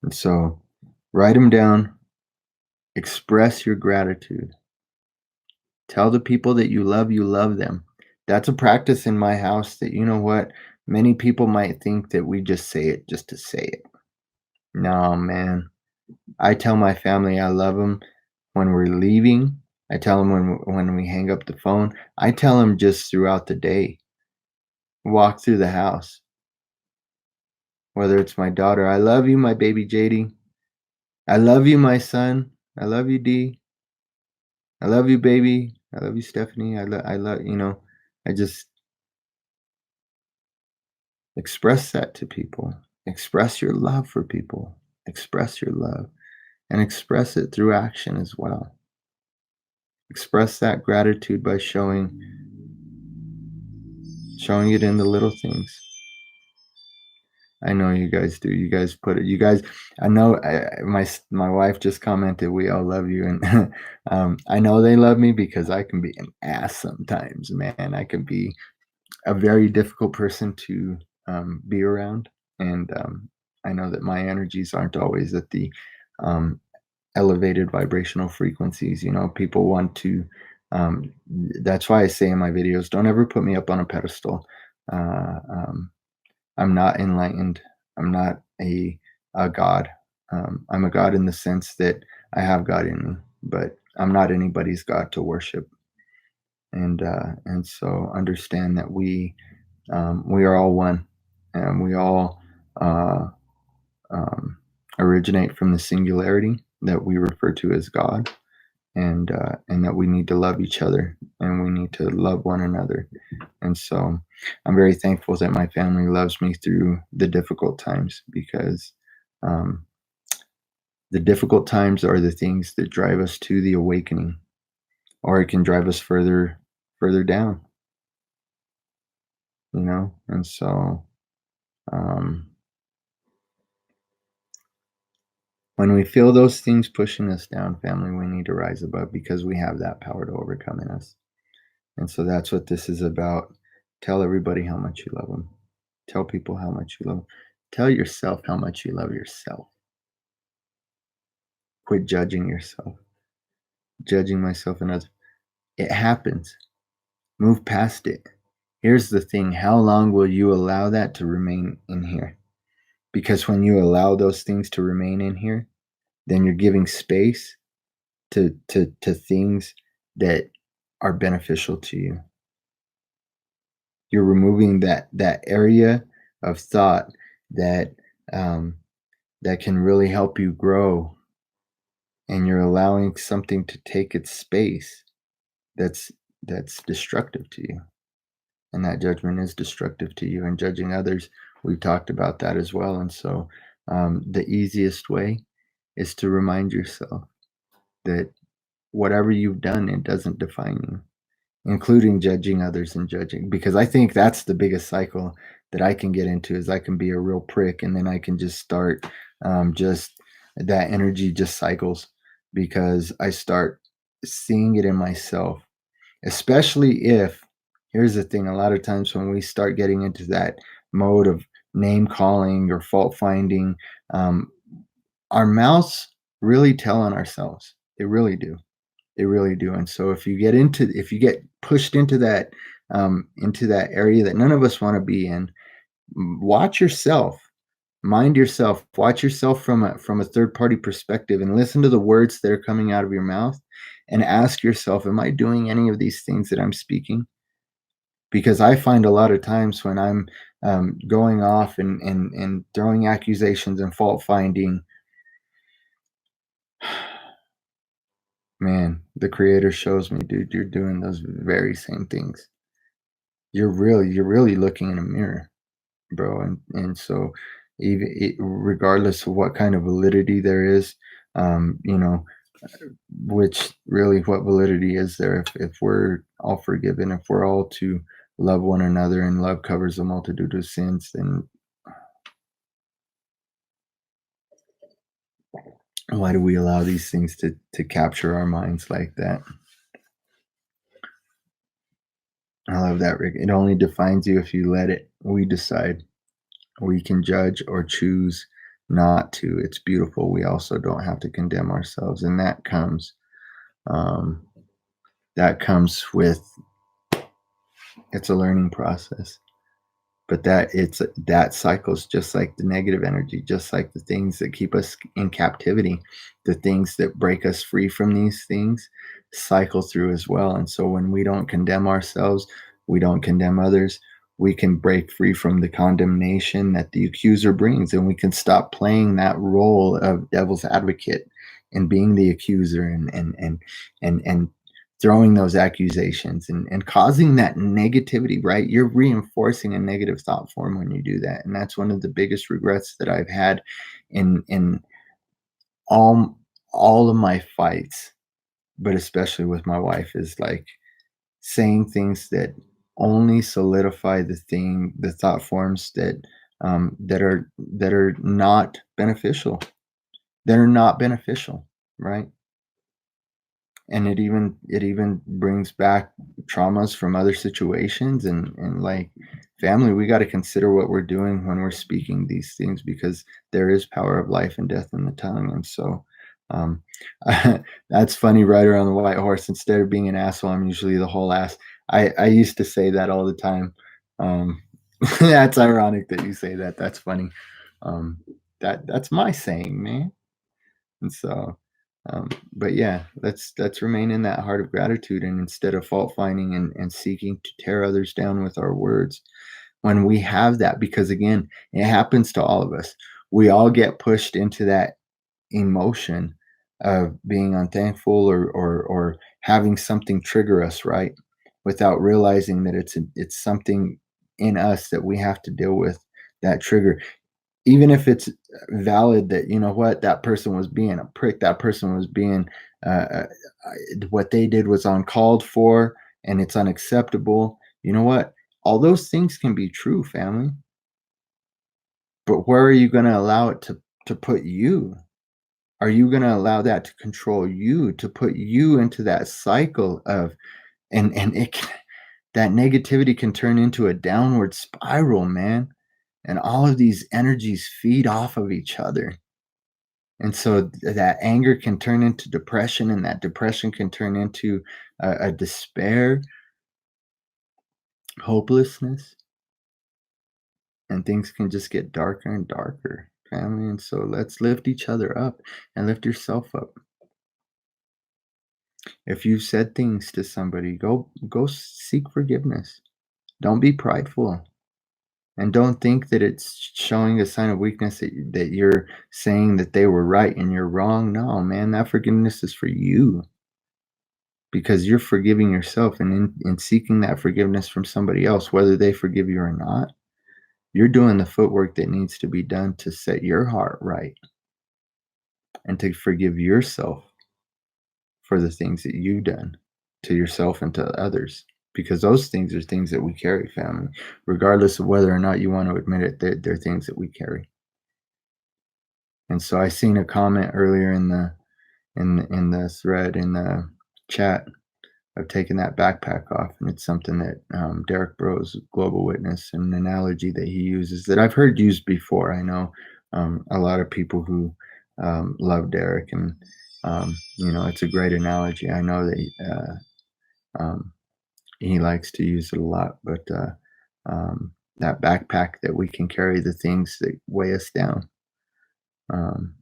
And so write them down, express your gratitude. Tell the people that you love them. That's a practice in my house that, you know what, many people might think that we just say it just to say it. No, man. I tell my family I love them when we're leaving. I tell them when we hang up the phone. I tell them just throughout the day. Walk through the house. Whether it's my daughter, "I love you, my baby JD. I love you, my son. I love you, D. I love you, baby. I love you, Stephanie. I love," I just express that to people. Express your love for people. Express your love and express it through action as well. Express that gratitude by showing it in the little things. I know you guys do. You guys put it. You guys. I know. My wife just commented, "We all love you," and I know they love me because I can be an ass sometimes. Man, I can be a very difficult person to be around, and I know that my energies aren't always at the um, elevated vibrational frequencies. People want to. That's why I say in my videos, don't ever put me up on a pedestal. Um, I'm not enlightened. I'm not a god. I'm a god in the sense that I have God in me, but I'm not anybody's god to worship. And so understand that we are all one, and we all uh, um, originate from the singularity that we refer to as God, and that we need to love each other and we need to love one another. And so I'm very thankful that my family loves me through the difficult times, because um, the difficult times are the things that drive us to the awakening, or it can drive us further down, And so um, when we feel those things pushing us down, family, we need to rise above, because we have that power to overcome in us. And so that's what this is about. Tell everybody how much you love them. Tell people how much you love them. Tell yourself how much you love yourself. Quit judging yourself, judging myself and others. It happens. Move past it. Here's the thing: how long will you allow that to remain in here? Because when you allow those things to remain in here, then you're giving space to things that are beneficial to you. You're removing that area of thought that um, that can really help you grow, and you're allowing something to take its space that's that's destructive to you, and that judgment is destructive to you. And judging others, we've talked about that as well. And so the easiest way is to remind yourself that whatever you've done, it doesn't define you, including judging others and judging, because I think that's the biggest cycle that I can get into, is I can be a real prick, and then I can just start just that energy just cycles, because I start seeing it in myself. Especially if, here's the thing, a lot of times when we start getting into that mode of name calling or fault finding, um, our mouths really tell on ourselves. They really do. They really do. And so if you get pushed into that area that none of us want to be in, watch yourself. Mind yourself. Watch yourself from a third party perspective and listen to the words that are coming out of your mouth and ask yourself, am I doing any of these things that I'm speaking? Because I find a lot of times when I'm going off and throwing accusations and fault finding, man, the creator shows me, dude, you're doing those very same things. You're really looking in a mirror, bro. And so regardless of what kind of validity there is, you know, which really what validity is there if we're all forgiven, if we're all to love one another and love covers a multitude of sins, then why do we allow these things to capture our minds like that? I love that, Rick. It only defines you if you let it. We decide. We can judge or choose not to. It's beautiful. We also don't have to condemn ourselves, and um, that comes with, it's a learning process. But that cycles just like the negative energy, just like the things that keep us in captivity, the things that break us free from these things cycle through as well. And so when we don't condemn ourselves, we don't condemn others, we can break free from the condemnation that the accuser brings, and we can stop playing that role of devil's advocate and being the accuser and throwing those accusations and causing that negativity, right? You're reinforcing a negative thought form when you do that. And that's one of the biggest regrets that I've had in all all of my fights, but especially with my wife, is like saying things that only solidify the thought forms that are not beneficial. That are not beneficial, right? And it even brings back traumas from other situations, and like family, we got to consider what we're doing when we're speaking these things, because there is power of life and death in the tongue. And so um that's funny. Right around the white horse, instead of being an asshole, I'm usually the whole ass. I used to say that all the time. um that's ironic that you say that. That's funny. um that's my saying, man. And so, but yeah, let's remain in that heart of gratitude, and instead of fault finding and seeking to tear others down with our words, when we have that, because again, it happens to all of us. We all get pushed into that emotion of being unthankful, or having something trigger us, right? Without realizing that it's something in us that we have to deal with, that trigger. Even if it's valid that, you know what, that person was being a prick, that person was being what they did was uncalled for and it's unacceptable. You know what? All those things can be true, family. But where are you going to allow it to put you? Are you going to allow that to control you, to put you into that cycle of, and that negativity can turn into a downward spiral, man. And all of these energies feed off of each other. And so that anger can turn into depression, and that depression can turn into a despair, hopelessness, and things can just get darker and darker, family. And so let's lift each other up and lift yourself up. If you've said things to somebody, go seek forgiveness. Don't be prideful. And don't think that it's showing a sign of weakness that you're saying that they were right and you're wrong. No, man, that forgiveness is for you, because you're forgiving yourself, and in seeking that forgiveness from somebody else, whether they forgive you or not, you're doing the footwork that needs to be done to set your heart right and to forgive yourself for the things that you've done to yourself and to others, because those things are things that we carry, family, regardless of whether or not you want to admit it. They're things that we carry. And so I seen a comment earlier in the thread in the chat of taking that backpack off, and it's something that Derek Bros, Global Witness, an analogy that he uses that I've heard used before. I know a lot of people who love Derek, and it's a great analogy. I know that um, he likes to use it a lot, but that backpack that we can carry the things that weigh us down. Um,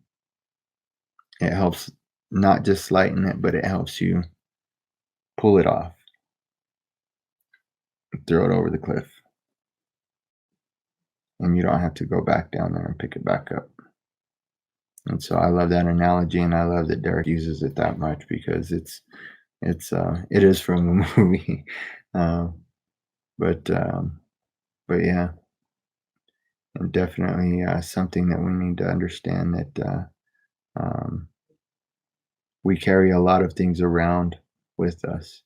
it helps not just lighten it, but it helps you pull it off, throw it over the cliff, and you don't have to go back down there and pick it back up. And so I love that analogy, and I love that Derek uses it that much because it is from a movie, uh, but but yeah, and definitely something that we need to understand that um, we carry a lot of things around with us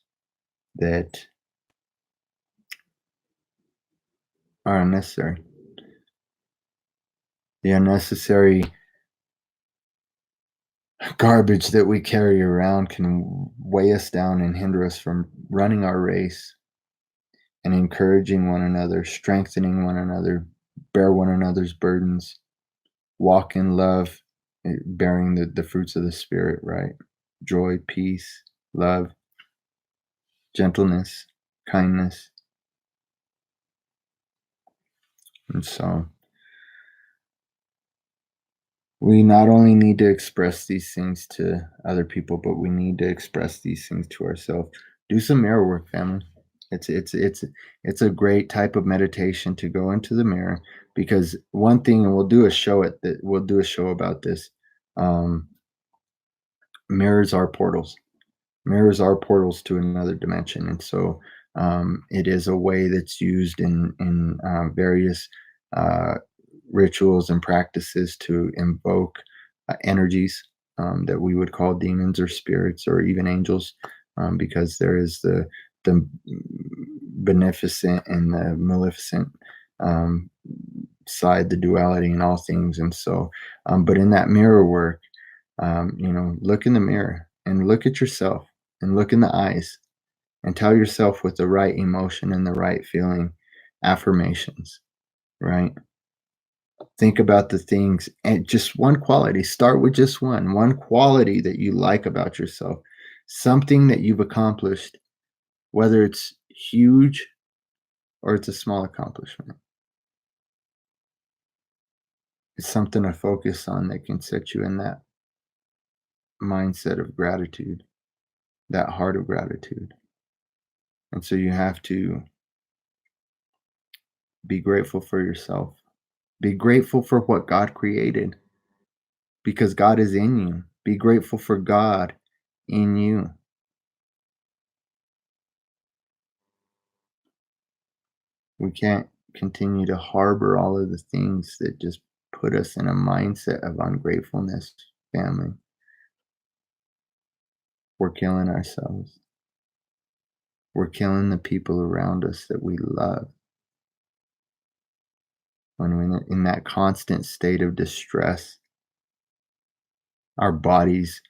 that are unnecessary. The unnecessary garbage that we carry around can weigh us down and hinder us from running our race and encouraging one another, strengthening one another, bear one another's burdens, walk in love, bearing the fruits of the Spirit, right? Joy, peace, love, gentleness, kindness. And so we not only need to express these things to other people, but we need to express these things to ourselves. Do some mirror work, family. It's a great type of meditation to go into the mirror, because one thing, and we'll do a show about this. Um, mirrors are portals. Mirrors are portals to another dimension, and so it is a way that's used in various uh, rituals and practices to invoke energies that we would call demons or spirits or even angels, because there is the beneficent and the maleficent um, side, the duality in all things. And so, but in that mirror work, look in the mirror and look at yourself and look in the eyes and tell yourself with the right emotion and the right feeling affirmations, right? Think about the things, and just one quality. Start with just one quality that you like about yourself, something that you've accomplished, whether it's huge or it's a small accomplishment. It's something to focus on that can set you in that mindset of gratitude, that heart of gratitude. And so you have to be grateful for yourself. Be grateful for what God created, because God is in you. Be grateful for God in you. We can't continue to harbor all of the things that just put us in a mindset of ungratefulness, family. We're killing ourselves. We're killing the people around us that we love. When we're in that constant state of distress, our bodies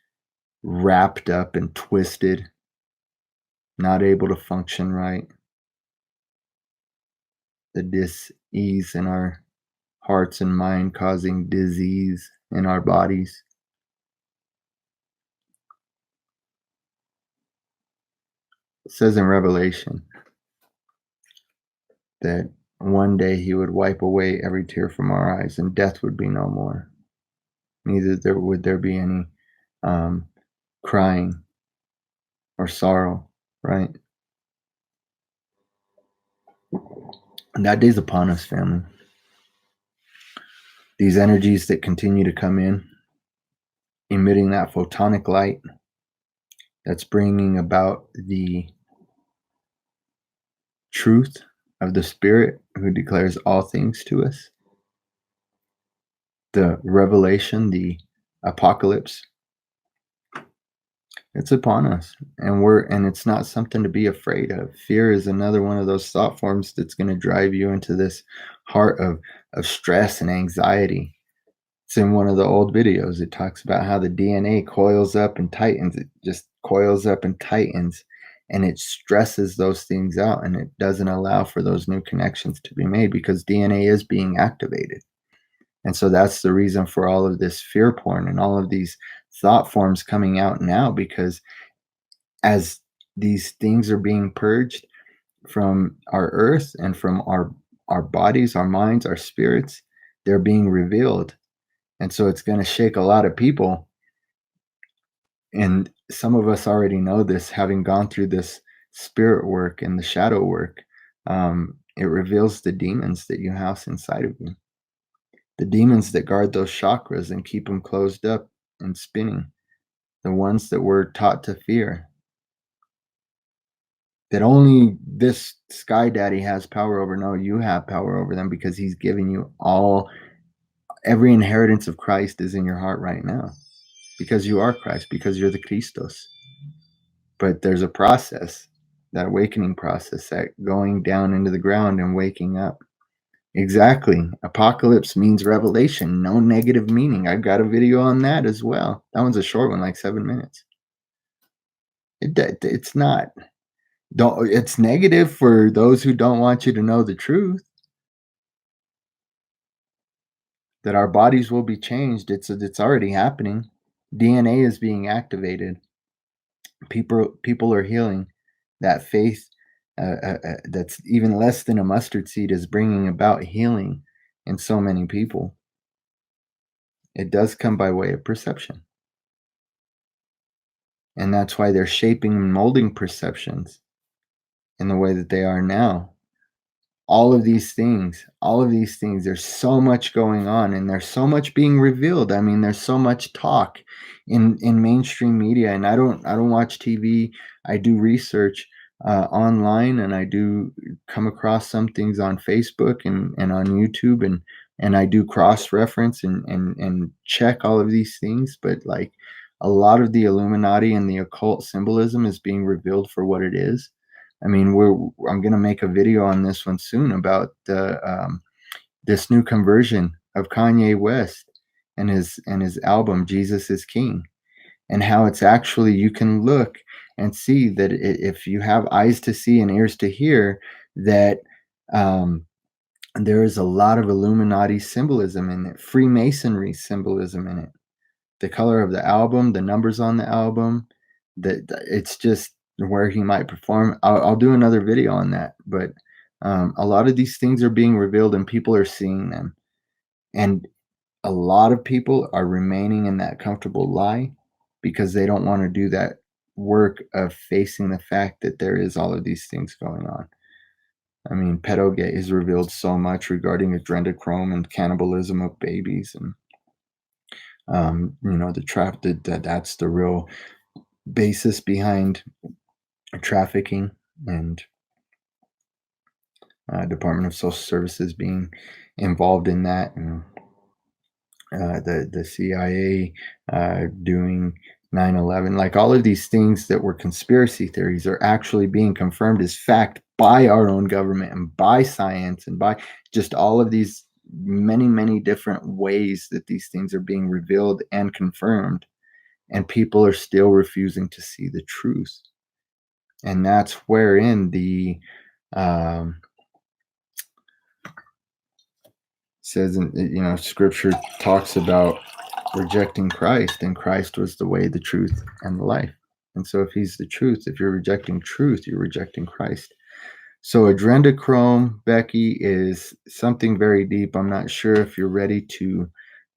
wrapped up and twisted, not able to function right, the dis-ease in our hearts and mind causing disease in our bodies. It says in Revelation that one day he would wipe away every tear from our eyes and death would be no more. Neither would there be any um, crying or sorrow, right? And that day's upon us, family. These energies that continue to come in, emitting that photonic light that's bringing about the truth of the Spirit who declares all things to us, the revelation, the apocalypse. It's upon us, and it's not something to be afraid of. Fear is another one of those thought forms that's going to drive you into this heart of stress and anxiety. It's in one of the old videos. It talks about how the DNA coils up and tightens. It just coils up and tightens, and it stresses those things out, and it doesn't allow for those new connections to be made because DNA is being activated. And so that's the reason for all of this fear porn and all of these thought forms coming out now, because as these things are being purged from our earth and from our bodies, our minds, our spirits, they're being revealed. And so it's going to shake a lot of people. And some of us already know this, having gone through this spirit work and the shadow work. It reveals the demons that you house inside of you, the demons that guard those chakras and keep them closed up and spinning, the ones that we're taught to fear, that only this sky daddy has power over. No, you have power over them, because he's giving you every inheritance of Christ is in your heart right now, because you are Christ, because you're the Christos. But there's a process, that awakening process, that going down into the ground and waking up. Exactly. Apocalypse means revelation, no negative meaning. I've got a video on that as well. That one's a short one, like 7 minutes. It's not. It's negative for those who don't want you to know the truth, that our bodies will be changed. It's already happening. DNA is being activated. People are healing. That faith, that's even less than a mustard seed, is bringing about healing in so many people. It does come by way of perception. And that's why they're shaping and molding perceptions in the way that they are now. All of these things, there's so much going on, and there's so much being revealed. I mean, there's so much talk in mainstream media, and I don't watch TV. I do research online, and I do come across some things on Facebook and on YouTube, and I do cross-reference and check all of these things. But like, a lot of the Illuminati and the occult symbolism is being revealed for what it is. I mean, I'm going to make a video on this one soon about this new conversion of Kanye West and his album Jesus is King, and how it's actually, you can look and see that if you have eyes to see and ears to hear, that there is a lot of Illuminati symbolism in it, Freemasonry symbolism in it. The color of the album, the numbers on the album, that it's just where he might perform. I'll do another video on that, but a lot of these things are being revealed and people are seeing them, and a lot of people are remaining in that comfortable lie because they don't want to do that work of facing the fact that there is all of these things going on. I mean, pedogate has revealed so much regarding adrenochrome and cannibalism of babies, and that's the real basis behind trafficking, and Department of Social Services being involved in that, and the CIA doing 9/11. Like, all of these things that were conspiracy theories are actually being confirmed as fact by our own government and by science and by just all of these many different ways that these things are being revealed and confirmed, and people are still refusing to see the truth. And that's wherein the says, scripture talks about rejecting Christ, and Christ was the way, the truth, and the life. And so if he's the truth, if you're rejecting truth, you're rejecting Christ. So adrenochrome, Becky, is something very deep. I'm not sure if you're ready to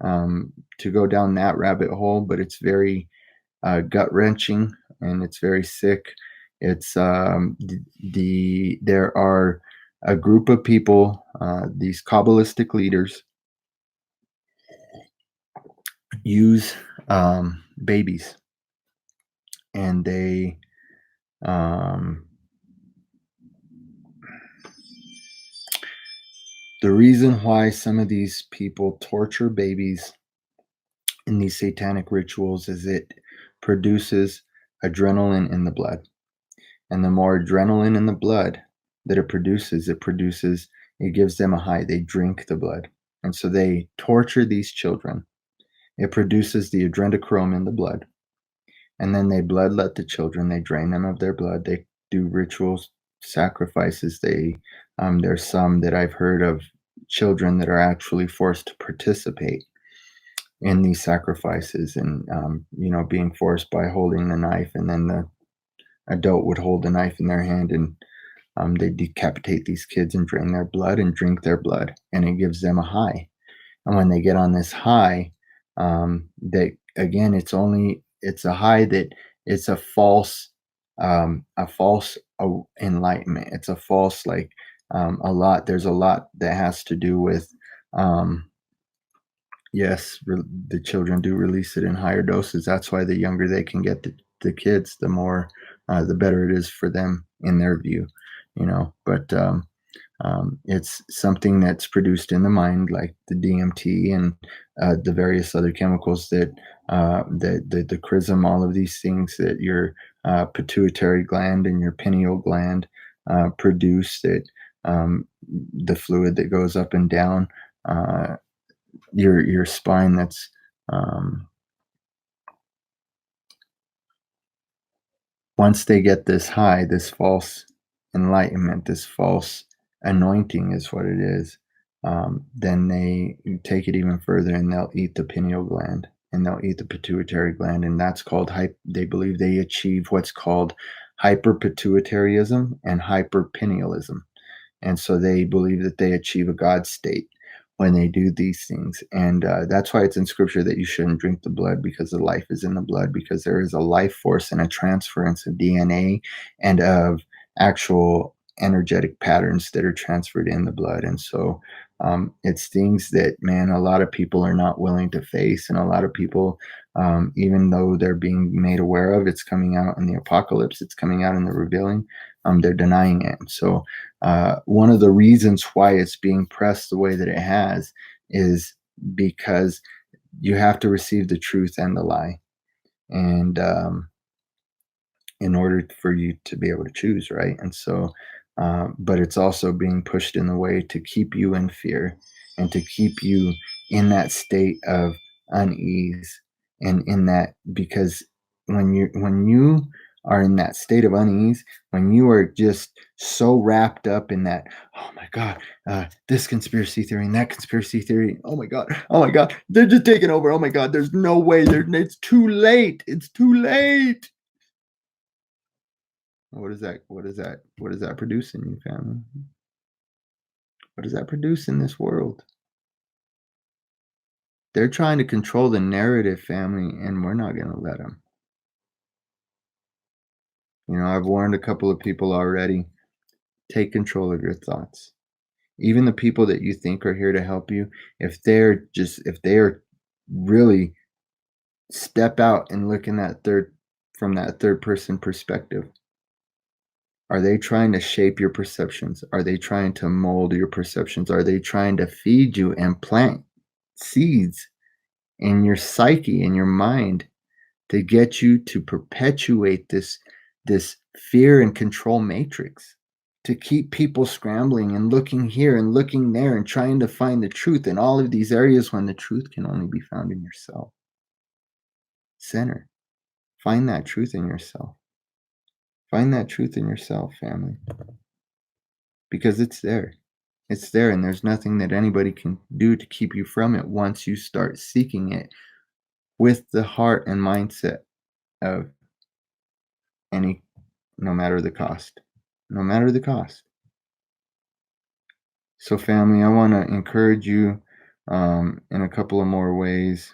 go down that rabbit hole, but it's very gut wrenching, and it's very sick. It's there are a group of people, these Kabbalistic leaders, use babies, and they the reason why some of these people torture babies in these satanic rituals is it produces adrenaline in the blood. And the more adrenaline in the blood that it produces, it gives them a high. They drink the blood. And so they torture these children. It produces the adrenochrome in the blood. And then they bloodlet the children. They drain them of their blood. They do rituals, sacrifices. There's some that I've heard of, children that are actually forced to participate in these sacrifices, and being forced by holding the knife, and then the adult would hold the knife in their hand and They decapitate these kids and drain their blood and drink their blood, and it gives them a high. And when they get on this high, they again, it's a high that it's a false enlightenment. It's a false like a lot. There's a lot that has to do with um, yes, the children do release it in higher doses. That's why the younger they can get the kids, the more the better it is for them in their view, you know. But it's something that's produced in the mind, like the DMT and the various other chemicals that the chrism, all of these things that your pituitary gland and your pineal gland produce. That the fluid that goes up and down your spine. That's um, once they get this high, this false enlightenment, this false anointing is what it is, then they take it even further and they'll eat the pineal gland and they'll eat the pituitary gland. And that's called, they believe they achieve what's called hyperpituitarism and hyperpinealism. And so they believe that they achieve a God state when they do these things. And that's why it's in scripture that you shouldn't drink the blood, because the life is in the blood, because there is a life force and a transference of DNA and of actual energetic patterns that are transferred in the blood. And so it's things that, man, a lot of people are not willing to face. And a lot of people, even though they're being made aware of, it's coming out in the apocalypse, it's coming out in the revealing, they're denying it. And so one of the reasons why it's being pressed the way that it has is because you have to receive the truth and the lie. And in order for you to be able to choose, right? And so, but it's also being pushed in the way to keep you in fear and to keep you in that state of unease, and in that, because when you are in that state of unease, when you are just so wrapped up in that, oh my God, this conspiracy theory and that conspiracy theory, oh my God, they're just taking over, oh my God, there's no way, it's too late, it's too late. What is that? What is that? What does that produce in you, family? What does that produce in this world? They're trying to control the narrative, family, and we're not going to let them. You know, I've warned a couple of people already. Take control of your thoughts. Even the people that you think are here to help you, if they are really step out and look in from that third person perspective. Are they trying to shape your perceptions? Are they trying to mold your perceptions? Are they trying to feed you and plant seeds in your psyche, in your mind, to get you to perpetuate this fear and control matrix, to keep people scrambling and looking here and looking there and trying to find the truth in all of these areas when the truth can only be found in yourself? Center. Find that truth in yourself. Find that truth in yourself, family, because it's there. It's there, and there's nothing that anybody can do to keep you from it once you start seeking it with the heart and mindset of any, no matter the cost. No matter the cost. So, family, I want to encourage you in a couple of more ways.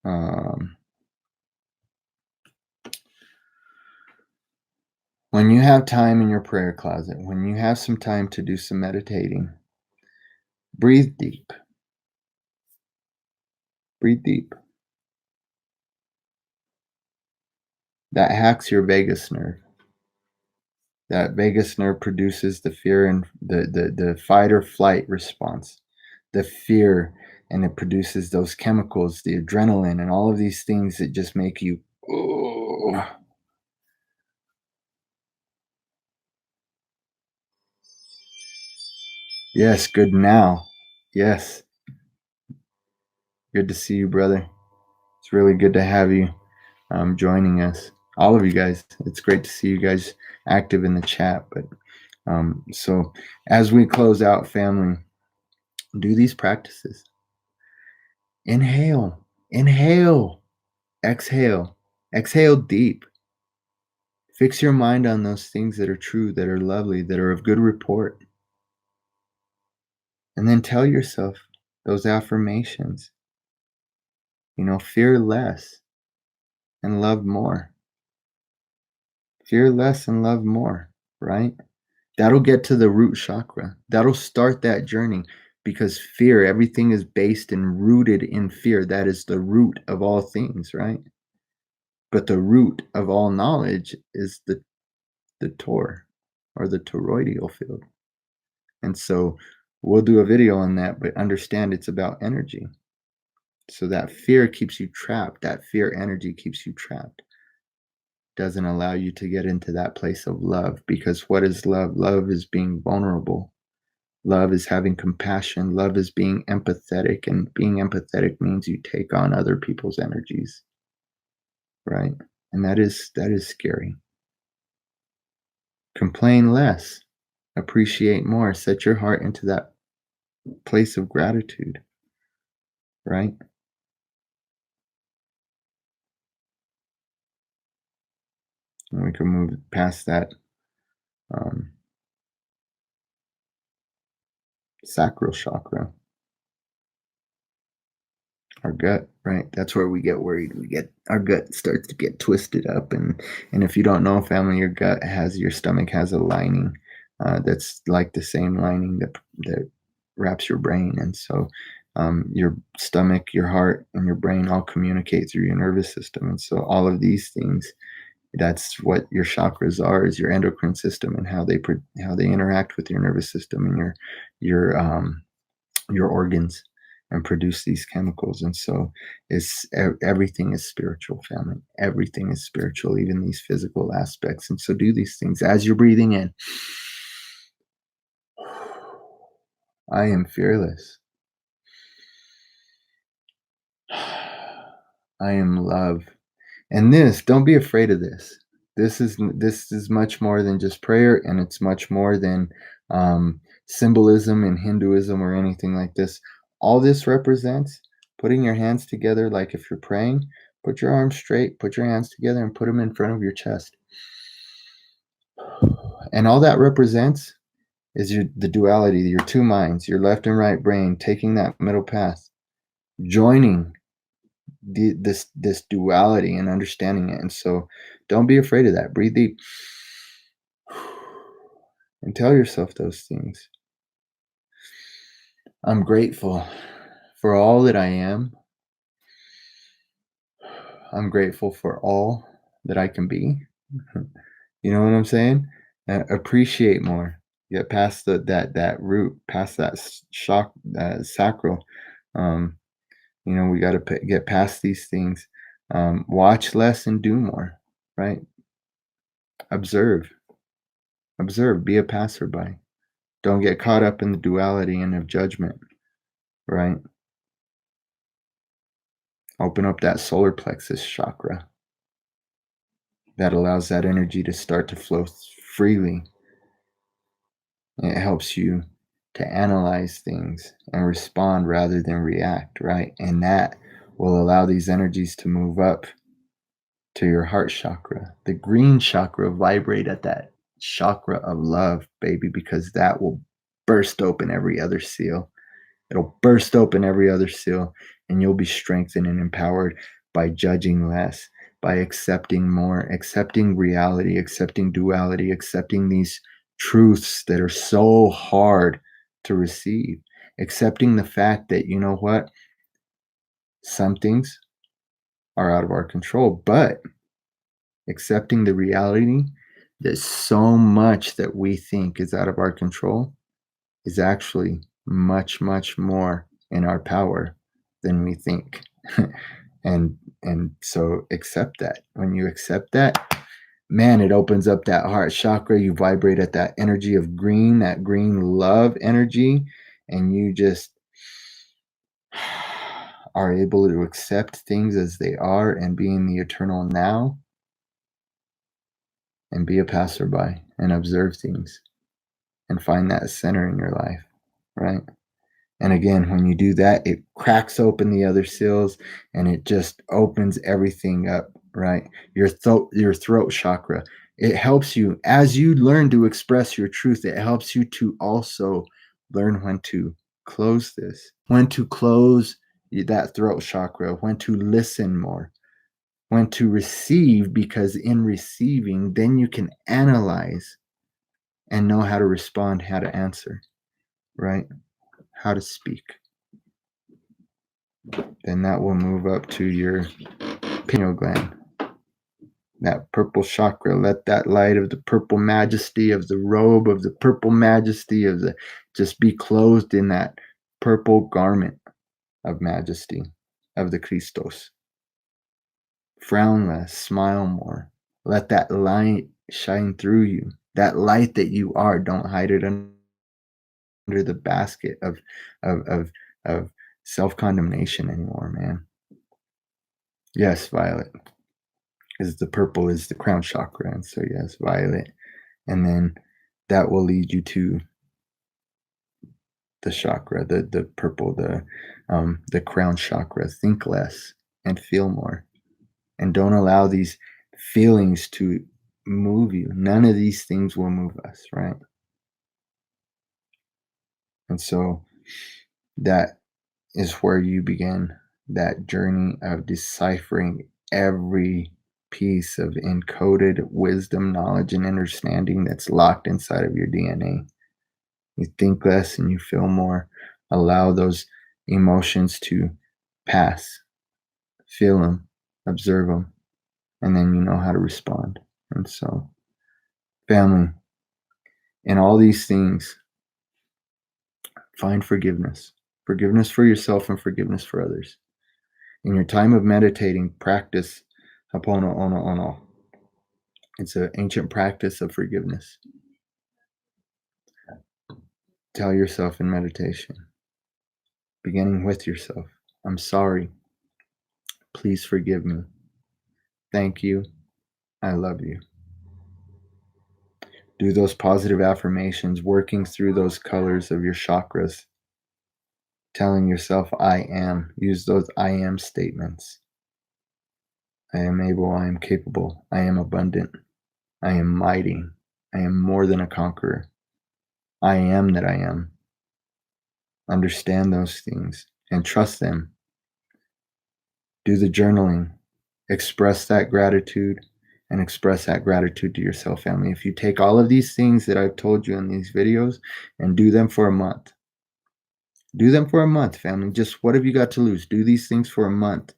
Um, when you have time in your prayer closet, when you have some time to do some meditating, breathe deep. Breathe deep. That hacks your vagus nerve. That vagus nerve produces the fear and the fight or flight response, the fear, and it produces those chemicals, the adrenaline, and all of these things that just make you, oh. Yes, good now. Yes, good to see you, brother. It's really good to have you joining us. All of you guys. It's great to see you guys active in the chat. But so as we close out, family, do these practices. Inhale, inhale, exhale, exhale deep. Fix your mind on those things that are true, that are lovely, that are of good report. And then tell yourself those affirmations, fear less and love more. Fear less and love more, right? That'll get to the root chakra. That'll start that journey because fear, everything is based and rooted in fear. That is the root of all things, right? But the root of all knowledge is the Tor or the toroidal field. And so we'll do a video on that, but understand it's about energy. So that fear keeps you trapped. That fear energy keeps you trapped. Doesn't allow you to get into that place of love, because what is love? Love is being vulnerable. Love is having compassion. Love is being empathetic, and being empathetic means you take on other people's energies, right? And that is scary. Complain less, appreciate more, set your heart into that place of gratitude, right? And we can move past that um, sacral chakra, our gut, right? That's where we get worried. Our gut starts to get twisted up, and if you don't know, family, your stomach has a lining that's like the same lining that wraps your brain, and so your stomach, your heart, and your brain all communicate through your nervous system, and so all of these things. That's what your chakras are, is your endocrine system, and how they interact with your nervous system and your organs, and produce these chemicals. And so everything is spiritual, family. Everything is spiritual, even these physical aspects. And so do these things as you're breathing in. I am fearless. I am love. And don't be afraid of this. This is much more than just prayer, and it's much more than symbolism in Hinduism or anything like this. All this represents putting your hands together, like if you're praying, put your arms straight, put your hands together, and put them in front of your chest. And all that represents is the duality, your two minds, your left and right brain, taking that middle path, joining this duality and understanding it. And so don't be afraid of that. Breathe deep and tell yourself those things. I'm grateful for all that I am. I'm grateful for all that I can be. You know what I'm saying? Appreciate more. Get past that root, past that sacral. We got to get past these things. Watch less and do more. Right? Observe. Be a passerby. Don't get caught up in the duality and of judgment. Right? Open up that solar plexus chakra. That allows that energy to start to flow freely. It helps you to analyze things and respond rather than react, right? And that will allow these energies to move up to your heart chakra. The green chakra, vibrate at that chakra of love, baby, because that will burst open every other seal. It'll burst open every other seal, and you'll be strengthened and empowered by judging less, by accepting more, accepting reality, accepting duality, accepting these truths that are so hard to receive, accepting the fact that, you know what, some things are out of our control, but accepting the reality that so much that we think is out of our control is actually much, much more in our power than we think. and so accept that. When you accept that, man, it opens up that heart chakra. You vibrate at that energy of green, that green love energy, and you just are able to accept things as they are and be in the eternal now, and be a passerby and observe things and find that center in your life, right? And again, when you do that, it cracks open the other seals, and it just opens everything up, right? Your throat chakra, It helps you as you learn to express your truth. It helps you to also learn when to close this, when to close that throat chakra, when to listen more, when to receive, because in receiving, then you can analyze and know how to respond, how to answer, right? How to speak. Then that will move up to your pineal gland, that purple chakra. Let that light of the purple majesty of the robe, of the purple majesty of the, just be clothed in that purple garment of majesty of the Christos. Frown less, smile more. Let that light shine through you. That light that you are, don't hide it under the basket of of of self-condemnation anymore, man. Yes, violet. Because the purple is the crown chakra. And so yes, violet. And then that will lead you to the chakra, the purple, the crown chakra. Think less and feel more. And don't allow these feelings to move you. None of these things will move us, right? And so that is where you begin that journey of deciphering every piece of encoded wisdom, knowledge, and understanding that's locked inside of your DNA. You think less and you feel more. Allow those emotions to pass. Feel them, observe them, and then you know how to respond. And so, family, in all these things, find forgiveness. Forgiveness for yourself and forgiveness for others. In your time of meditating, practice Hapono Ono Ono. It's an ancient practice of forgiveness. Tell yourself in meditation, beginning with yourself, I'm sorry. Please forgive me. Thank you. I love you. Do those positive affirmations, working through those colors of your chakras, telling yourself, I am. Use those I am statements. I am able, I am capable, I am abundant, I am mighty, I am more than a conqueror. I am that I am. Understand those things and trust them. Do the journaling. Express that gratitude and express that gratitude to yourself, family. If you take all of these things that I've told you in these videos and do them for a month, do them for a month, family. Just what have you got to lose? Do these things for a month,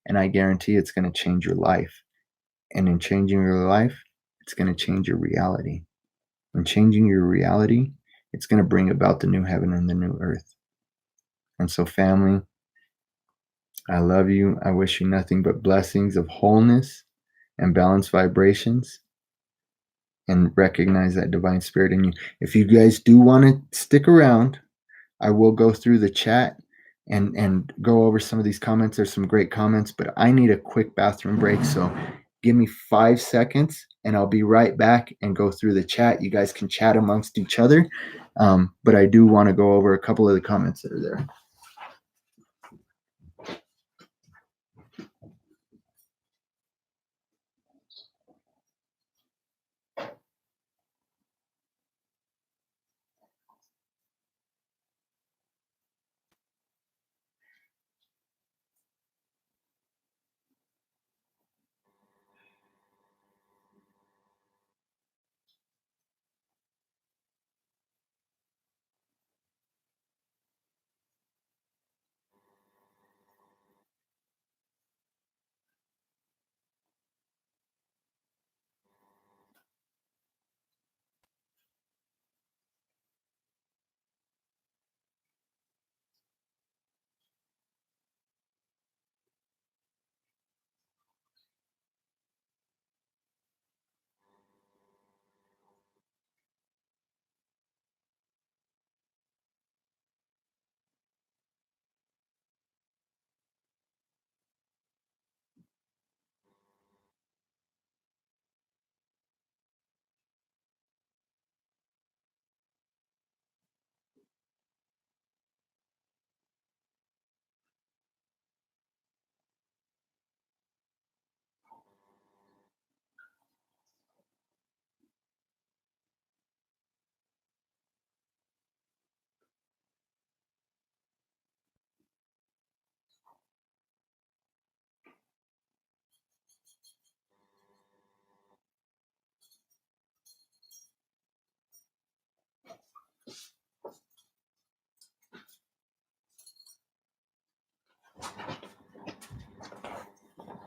and I guarantee it's going to change your life. And in changing your life, it's going to change your reality. In changing your reality, it's going to bring about the new heaven and the new earth. And so, family, I love you. I wish you nothing but blessings of wholeness and balanced vibrations, and recognize that divine spirit in you. If you guys do want to stick around, I will go through the chat and go over some of these comments. There's some great comments, but I need a quick bathroom break. So give me 5 seconds and I'll be right back and go through the chat. You guys can chat amongst each other. But I do want to go over a couple of the comments that are there.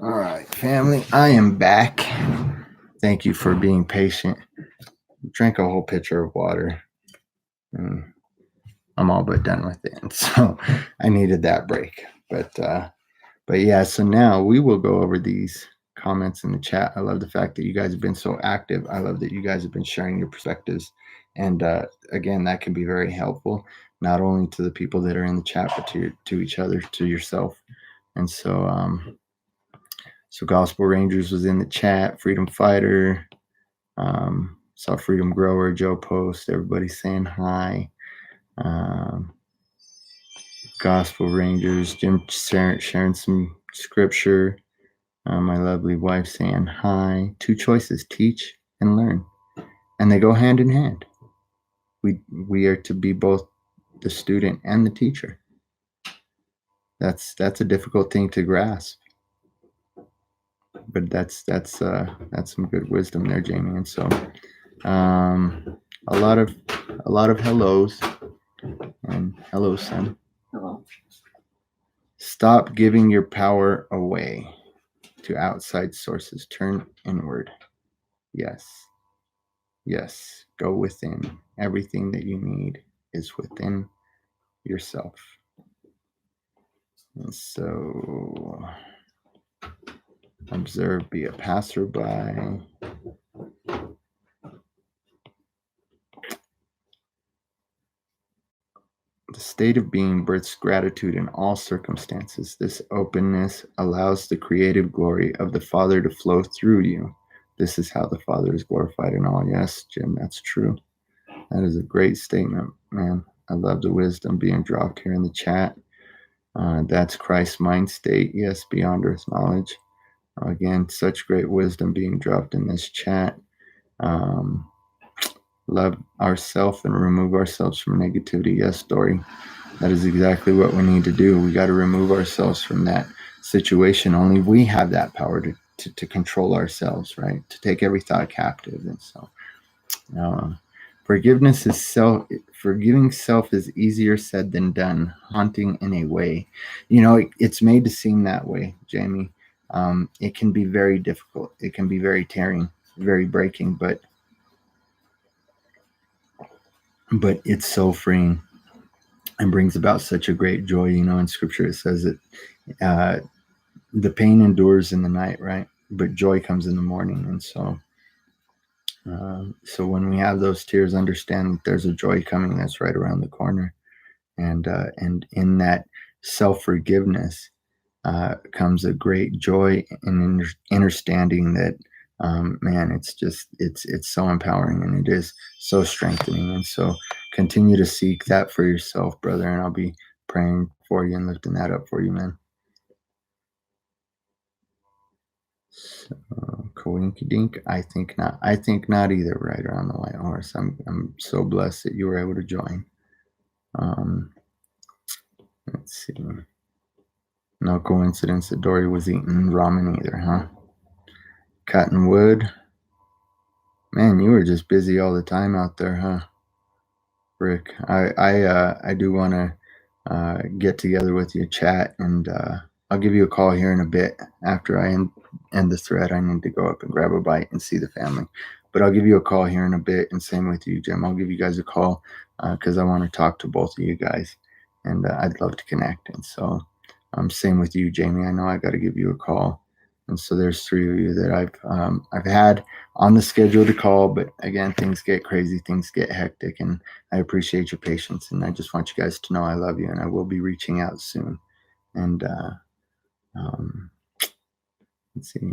All right, family, I am back. Thank you for being patient. Drank a whole pitcher of water. And I'm all but done with it. And so I needed that break. But yeah, so now we will go over these comments in the chat. I love the fact that you guys have been so active. I love that you guys have been sharing your perspectives. And again, that can be very helpful, not only to the people that are in the chat, but to each other, to yourself. And so Gospel Rangers was in the chat, Freedom Fighter, saw Freedom Grower, Joe Post, everybody saying hi. Gospel Rangers, Jim sharing some scripture. My lovely wife saying hi. Two choices: teach and learn, and they go hand in hand. We are to be both the student and the teacher. That's a difficult thing to grasp, but that's some good wisdom there, Jamie. And so, a lot of hellos, and hello, son. Hello. Stop giving your power away to outside sources. Turn inward. Yes. Yes. Go within. Everything that you need is within yourself. And so, observe, be a passerby. The state of being births gratitude in all circumstances. This openness allows the creative glory of the Father to flow through you. This is how the Father is glorified in all. Yes, Jim, that's true. That is a great statement, man. I love the wisdom being dropped here in the chat. That's Christ's mind state. Yes, beyond earth knowledge. Again, such great wisdom being dropped in this chat. Love ourselves and remove ourselves from negativity. Yes, Dory. That is exactly what we need to do. We got to remove ourselves from that situation. Only we have that power to control ourselves, right? To take every thought captive. And so, forgiving self is easier said than done. Haunting in a way, it's made to seem that way, Jamie. It can be very difficult. It can be very tearing, very breaking, but it's so freeing and brings about such a great joy. In scripture it says that the pain endures in the night, right? But joy comes in the morning. And so when we have those tears, understand that there's a joy coming that's right around the corner. And in that self-forgiveness comes a great joy and understanding that man, it's so empowering, and it is so strengthening. And so continue to seek that for yourself, brother, and I'll be praying for you and lifting that up for you, man. So, Coinky Dink, I think not. I think not either, Rider on the White Horse. I'm so blessed that you were able to join. Let's see. No coincidence that Dory was eating ramen either, huh? Cutting wood. Man, you were just busy all the time out there, huh? Rick, I do want to get together with you, chat, and I'll give you a call here in a bit after I end the thread. I need to go up and grab a bite and see the family, but I'll give you a call here in a bit, and same with you, Jim. I'll give you guys a call because I want to talk to both of you guys, and I'd love to connect. And so, same with you, Jamie. I know I got to give you a call. And so there's three of you that I've had on the schedule to call, but again, things get crazy, things get hectic, and I appreciate your patience. And I just want you guys to know I love you, and I will be reaching out soon. And let's see,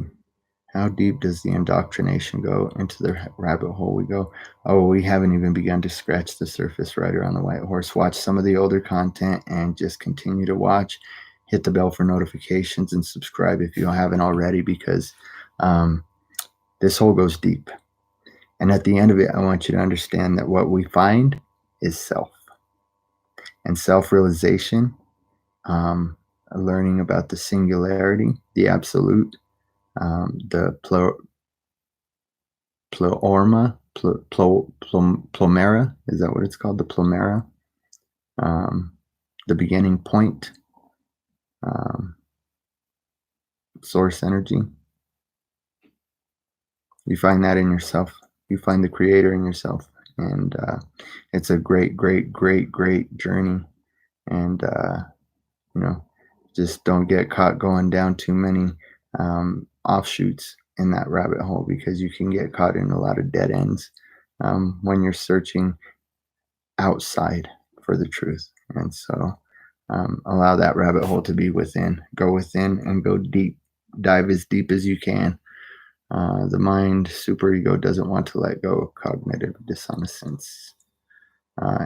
how deep does the indoctrination go into the rabbit hole we go? Oh, we haven't even begun to scratch the surface, Rider on the White Horse. Watch some of the older content and just continue to watch. Hit the bell for notifications and subscribe if you haven't already, because this hole goes deep. And at the end of it, I want you to understand that what we find is self. And self-realization, learning about the singularity, the absolute, the plomera, is that what it's called? The plomera, the beginning point, source energy. You find that in yourself. You find the creator in yourself. And it's a great, great, great, great journey. And, you know, just don't get caught going down too many offshoots in that rabbit hole, because you can get caught in a lot of dead ends when you're searching outside for the truth. And so allow that rabbit hole to be within. Go within and go deep. Dive as deep as you can. The mind, superego, doesn't want to let go of cognitive dissonance.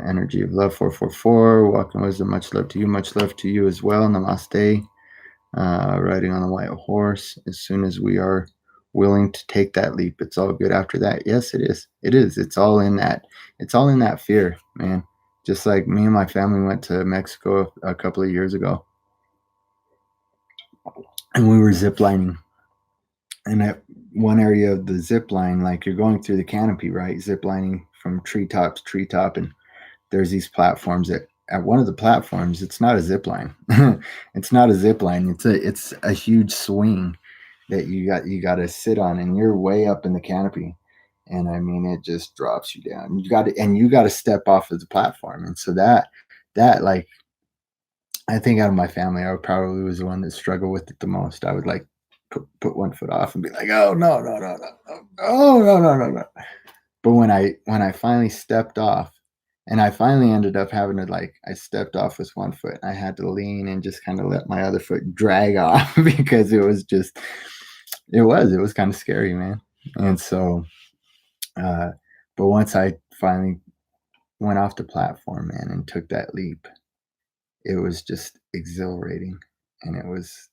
Energy of love 444. Welcome, wisdom. Much love to you. Much love to you as well. Namaste. Riding on the white horse. As soon as we are willing to take that leap, it's all good after that. Yes, it is. It is. It's all in that. It's all in that fear, man. Just like me and my family went to Mexico a couple of years ago, and we were ziplining. And at one area of the zip line, like you're going through the canopy, right? Ziplining from treetop to treetop, and there's these platforms that at one of the platforms, it's not a zip line. It's not a zip line. It's a huge swing that you got to sit on, and you're way up in the canopy. And I mean, it just drops you down. You got to step off of the platform. And so that like, I think out of my family, I probably was the one that struggled with it the most. I would like put one foot off and be like, oh no, no, no, no, no, oh no, no, no, no. But when I finally stepped off, and I finally ended up having to, like, I stepped off with one foot. I had to lean and just kind of let my other foot drag off because it was kind of scary, man. And so, uh, but once I finally went off the platform, man, and took that leap, it was just exhilarating, and it was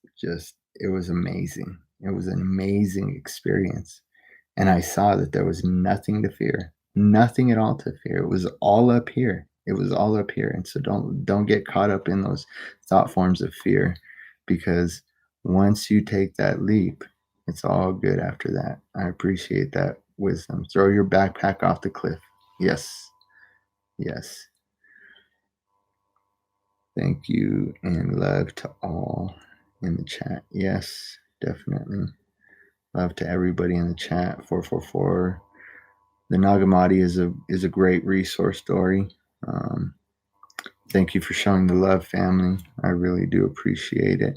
amazing. It was an amazing experience. And I saw that there was nothing to fear, nothing at all to fear. It was all up here. It was all up here. And so don't get caught up in those thought forms of fear, because once you take that leap, it's all good after that. I appreciate that wisdom. Throw your backpack off the cliff. Yes. Yes. Thank you, and love to all in the chat. Yes, definitely. Love to everybody in the chat. 444. The Nagamati is a great resource story. Thank you for showing the love, family. I really do appreciate it.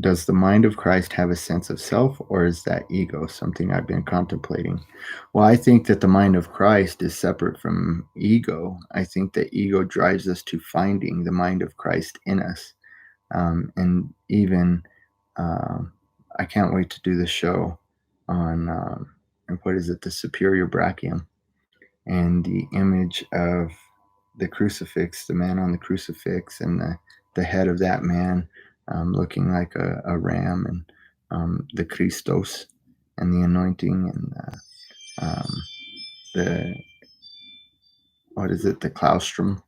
Does the mind of Christ have a sense of self, or is that ego? Something I've been contemplating. Well, I think that the mind of Christ is separate from ego. I think that ego drives us to finding the mind of Christ in us. And even, I can't wait to do the show on, what is it, the superior brachium, and the image of the crucifix, the man on the crucifix, and the head of that man looking like a ram, and the Christos and the anointing, and the what is it, the claustrum,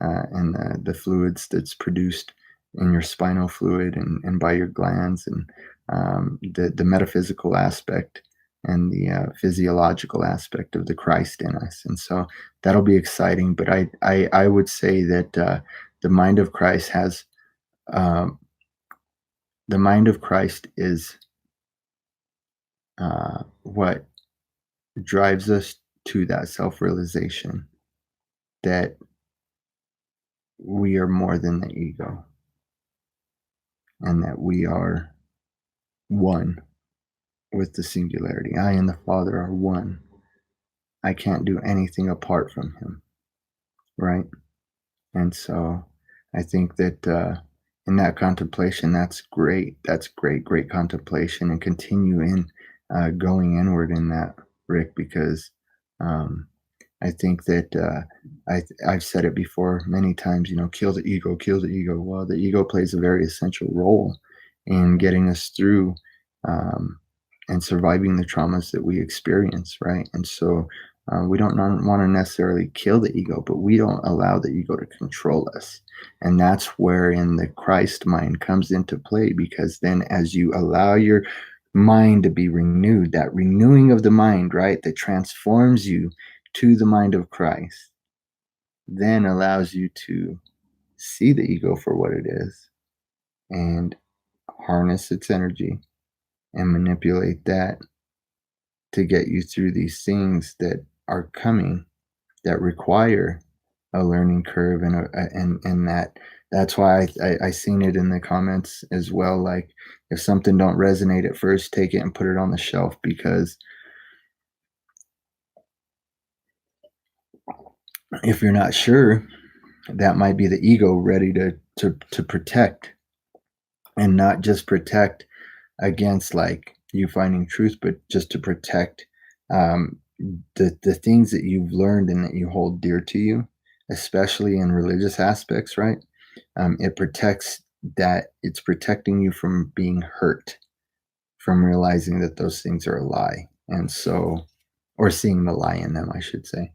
and the fluids that's produced in your spinal fluid, and by your glands, and the metaphysical aspect, and the physiological aspect of the Christ in us. And so that'll be exciting. But I would say that the mind of Christ has, the mind of Christ is what drives us to that self-realization that we are more than the ego, and that we are one with the singularity. I and the Father are one. I can't do anything apart from him, right? And so I think that in that contemplation, that's great. That's great, great contemplation, and continue in going inward in that, Rick, because I think that I've said it before many times, kill the ego, kill the ego. Well, the ego plays a very essential role in getting us through um, and surviving the traumas that we experience, right? And so we don't want to necessarily kill the ego, but we don't allow the ego to control us. And that's wherein the Christ mind comes into play, because then as you allow your mind to be renewed, that renewing of the mind, right, that transforms you to the mind of Christ, then allows you to see the ego for what it is, and harness its energy and manipulate that to get you through these things that are coming that require a learning curve and that's why I seen it in the comments as well. Like, if something don't resonate at first, take it and put it on the shelf, because if you're not sure, that might be the ego ready to protect, and not just protect against like you finding truth, but just to protect um, the things that you've learned and that you hold dear to you, especially in religious aspects, right? It protects that, it's protecting you from being hurt, from realizing that those things are a lie, and so, or seeing the lie in them, I should say,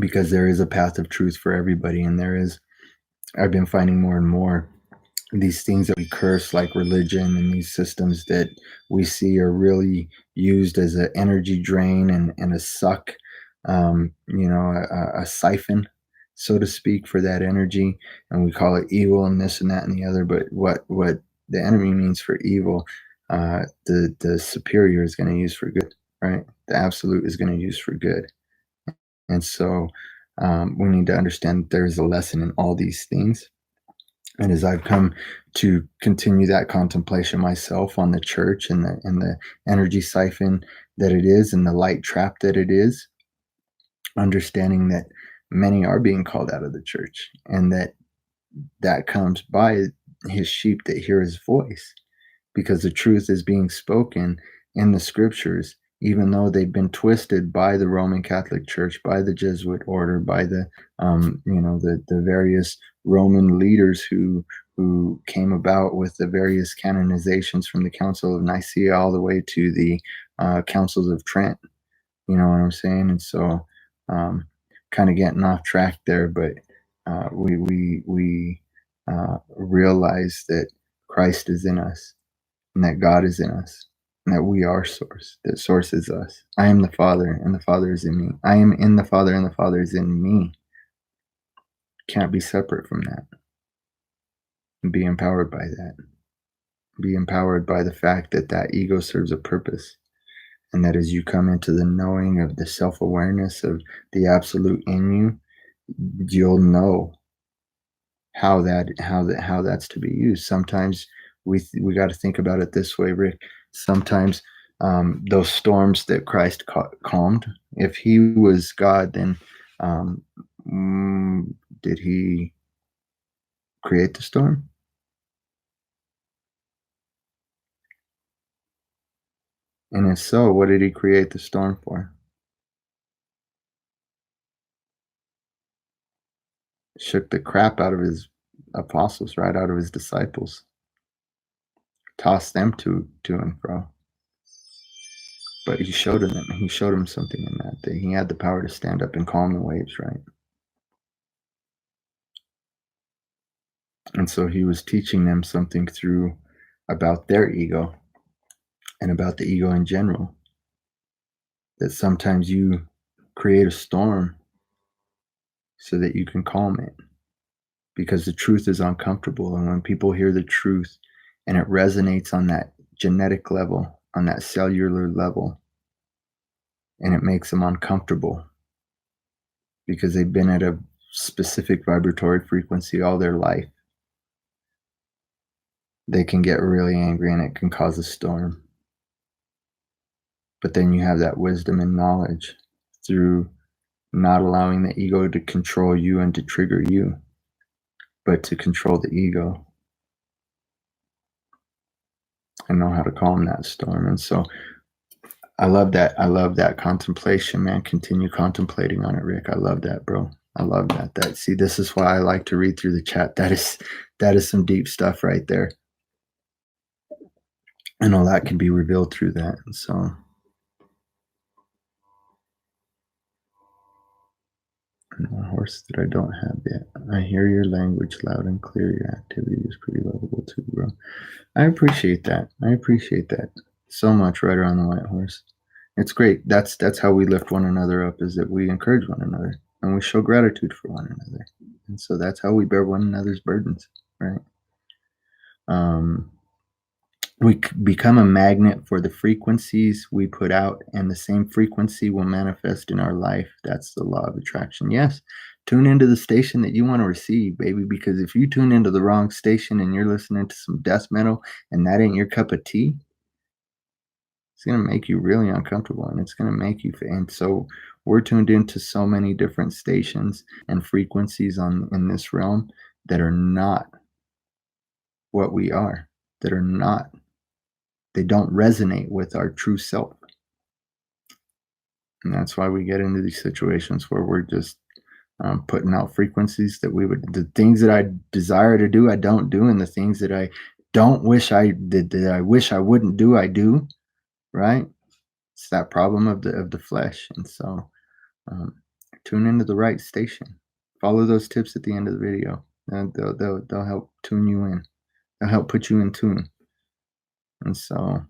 because there is a path of truth for everybody, and there is. I've been finding more and more these things that we curse, like religion, and these systems that we see are really used as an energy drain and a suck, a siphon, so to speak, for that energy. And we call it evil and this and that and the other. But what the enemy means for evil, the superior is going to use for good, right? The absolute is going to use for good. And so we need to understand that there is a lesson in all these things. And as I've come to continue that contemplation myself on the church and the energy siphon that it is, and the light trap that it is, understanding that many are being called out of the church, and that comes by his sheep that hear his voice, because the truth is being spoken in the scriptures, even though they've been twisted by the Roman Catholic Church, by the Jesuit order, by the various Roman leaders who came about with the various canonizations from the Council of Nicaea all the way to the Councils of Trent. You know what I'm saying? And so, kind of getting off track there, but we realize that Christ is in us, and that God is in us, and that we are source, that source is us. I am the Father, and the Father is in me. I am in the Father, and the Father is in me. Can't be separate from that. And be empowered by that. Be empowered by the fact that that ego serves a purpose, and that as you come into the knowing of the self-awareness of the absolute in you, you'll know how that's to be used. Sometimes we got to think about it this way, Rick. Sometimes those storms that Christ calmed, if he was God, then um, did he create the storm? And if so, what did he create the storm for? Shook the crap out of his apostles, right out of his disciples, tossed them to and fro. But he showed him something in that he had the power to stand up and calm the waves, right? And so he was teaching them something through about their ego and about the ego in general, that sometimes you create a storm so that you can calm it, because the truth is uncomfortable. And when people hear the truth and it resonates on that genetic level, on that cellular level, and it makes them uncomfortable because they've been at a specific vibratory frequency all their life, they can get really angry and it can cause a storm. But then you have that wisdom and knowledge through not allowing the ego to control you and to trigger you, but to control the ego and know how to calm that storm. And so I love that. I love that contemplation, man. Continue contemplating on it, Rick. I love that, bro. I love that. See, this is why I like to read through the chat. That is some deep stuff right there. And all that can be revealed through that. And so a horse that I don't have yet. I hear your language loud and clear. Your activity is pretty lovable too, bro. I appreciate that. I appreciate that so much, Rider on the White Horse. It's great. That's how we lift one another up, is that we encourage one another and we show gratitude for one another. And so that's how we bear one another's burdens, right? Um, we become a magnet for the frequencies we put out, and the same frequency will manifest in our life. That's the law of attraction. Yes, tune into the station that you want to receive, baby, because if you tune into the wrong station and you're listening to some death metal and that ain't your cup of tea, it's going to make you really uncomfortable, and it's going to make you, and so we're tuned into so many different stations and frequencies on in this realm that are not what we are, that are not, they don't resonate with our true self. And that's why we get into these situations where we're just putting out frequencies that we would, the things that I desire to do, I don't do, and the things that I don't wish I did, that I wish I wouldn't do, I do. Right? It's that problem of the flesh, and so um, tune into the right station. Follow those tips at the end of the video, and they'll help tune you in. They'll help put you in tune, and so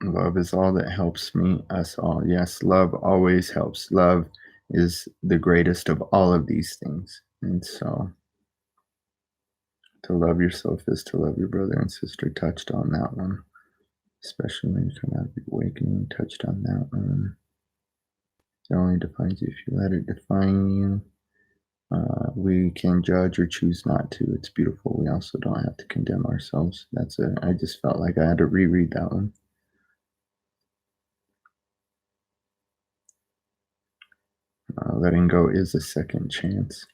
love is all that helps me, us all. Yes, love always helps. Love is the greatest of all of these things. And so to love yourself is to love your brother and sister. Touched on that one, especially when you come out of the awakening. Touched on that one. It only defines you if you let it define you. We can judge or choose not to. It's beautiful. We also don't have to condemn ourselves. That's it. I just felt like I had to reread that one. Letting go is a second chance.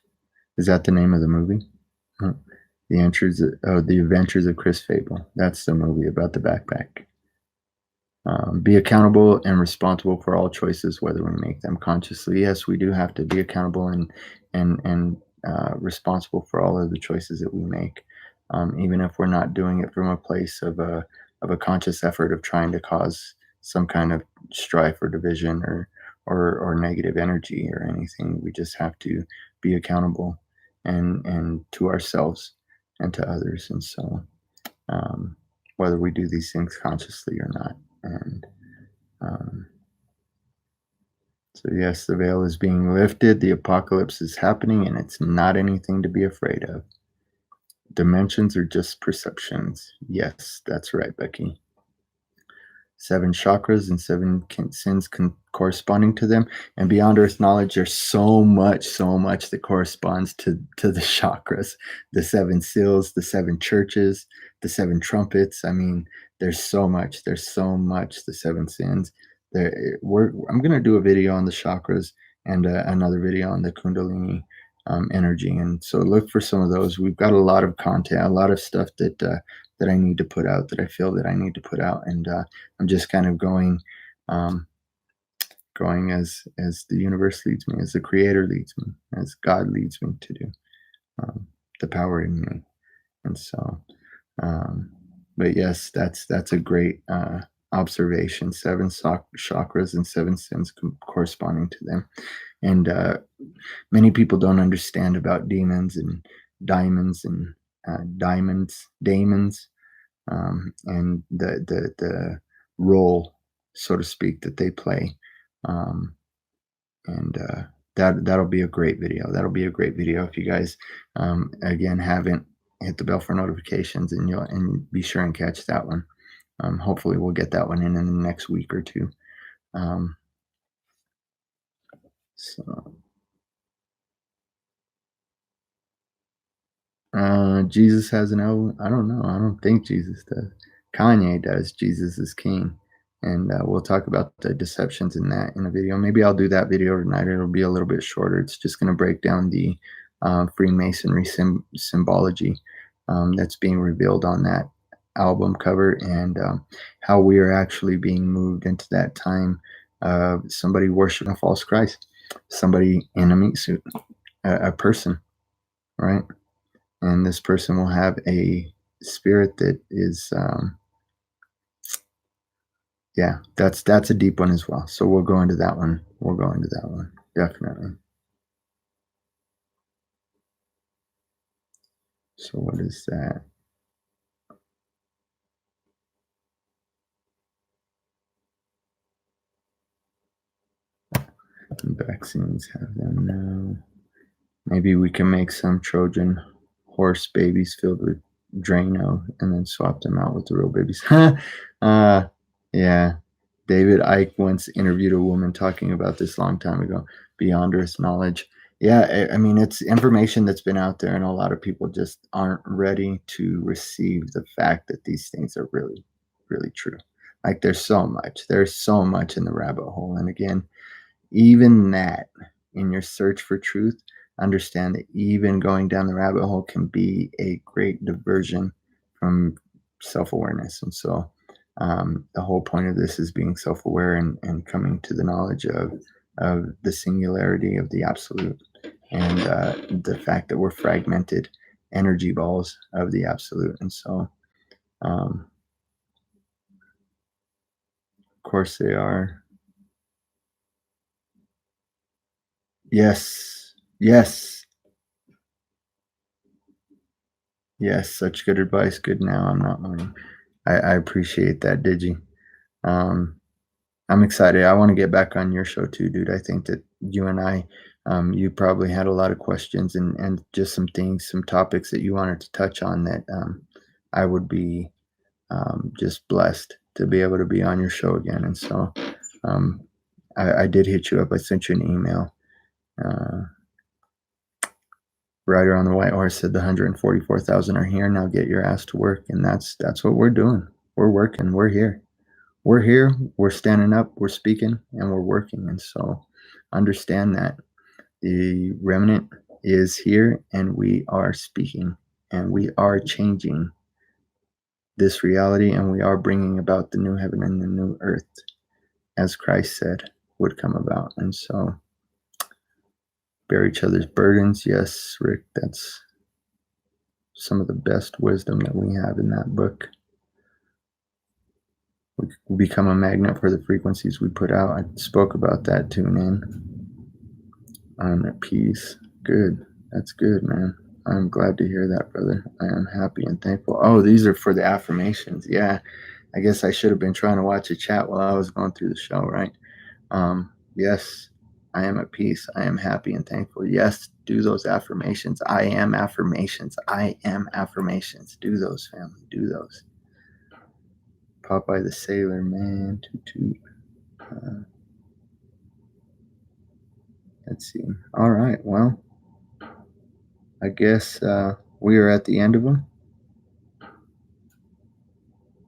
Is that the name of the movie? Huh. The Adventures of Chris Fable. That's the movie about the backpack. Be accountable and responsible for all choices, whether we make them consciously. Yes, we do have to be accountable and responsible for all of the choices that we make, even if we're not doing it from a place of a conscious effort of trying to cause some kind of strife or division or negative energy or anything. We just have to be accountable and to ourselves and to others, and so whether we do these things consciously or not. And um, so, yes, the veil is being lifted, the apocalypse is happening, and it's not anything to be afraid of. Dimensions are just perceptions. Yes, that's right, Becky. 7 chakras and 7 sins corresponding to them, and beyond earth knowledge there's so much that corresponds to the chakras, the 7 seals, the 7 churches, the 7 trumpets. I mean, there's so much, the 7 sins there. I'm going to do a video on the chakras and another video on the kundalini energy, and so look for some of those. We've got a lot of content, a lot of stuff that I need to put out, that I feel that I need to put out, and I'm just kind of um, going as the universe leads me, as the Creator leads me, as God leads me to do, the power in me, and so. Um, but yes, that's a great observation. 7 chakras and 7 sins corresponding to them, and many people don't understand about demons and diamonds and daemons, and the role, so to speak, that they play. Um, and that'll be a great video. That'll be a great video. If you guys again haven't hit the bell for notifications, and be sure and catch that one. Hopefully we'll get that one in the next week or two. Um, so Jesus has an album. I don't know. I don't think Jesus does. Kanye does. Jesus is King. And we'll talk about the deceptions in that in a video. Maybe I'll do that video tonight. It'll be a little bit shorter. It's just going to break down the Freemasonry symbology that's being revealed on that album cover, and how we are actually being moved into that time of somebody worshiping a false Christ, somebody in a meat suit, a person, right? And this person will have a spirit that is yeah, that's a deep one as well, so we'll go into that one. Definitely. So what is that? Vaccines have them now. Maybe we can make some Trojan horse babies filled with Drano and then swap them out with the real babies. uh, yeah. David Icke once interviewed a woman talking about this long time ago, beyond Earth's knowledge. Yeah, I mean, it's information that's been out there, and a lot of people just aren't ready to receive the fact that these things are really, really true. Like, there's so much in the rabbit hole. And again, even that, in your search for truth, understand that even going down the rabbit hole can be a great diversion from self-awareness. And so the whole point of this is being self-aware and coming to the knowledge of the singularity of the absolute, and the fact that we're fragmented energy balls of the absolute. And so um, of course they are. Yes, yes. Yes, such good advice. Good now. I'm not mourning. I appreciate that, Digi. Um, I'm excited. I want to get back on your show too, dude. I think that you and I, you probably had a lot of questions and just some things, some topics that you wanted to touch on that I would be just blessed to be able to be on your show again. And so um, I did hit you up. I sent you an email. Uh, Rider on the White Horse said the 144,000 are here. Now get your ass to work. And that's what we're doing. We're working. We're here. We're here. We're standing up. We're speaking, and we're working. And so understand that the remnant is here, and we are speaking, and we are changing this reality, and we are bringing about the new heaven and the new earth, as Christ said would come about. And so bear each other's burdens. Yes, Rick, that's some of the best wisdom that we have in that book. We become a magnet for the frequencies we put out. I spoke about that. Tune in. I'm at peace. Good. That's good, man. I'm glad to hear that, brother. I am happy and thankful. Oh, these are for the affirmations. Yeah. I guess I should have been trying to watch a chat while I was going through the show, right? Yes, I am at peace. I am happy and thankful. Yes, do those affirmations. I am affirmations. I am affirmations. Do those, family. Do those. Popeye the Sailor, man. Toot toot. Let's see. All right. Well, I guess we are at the end of them.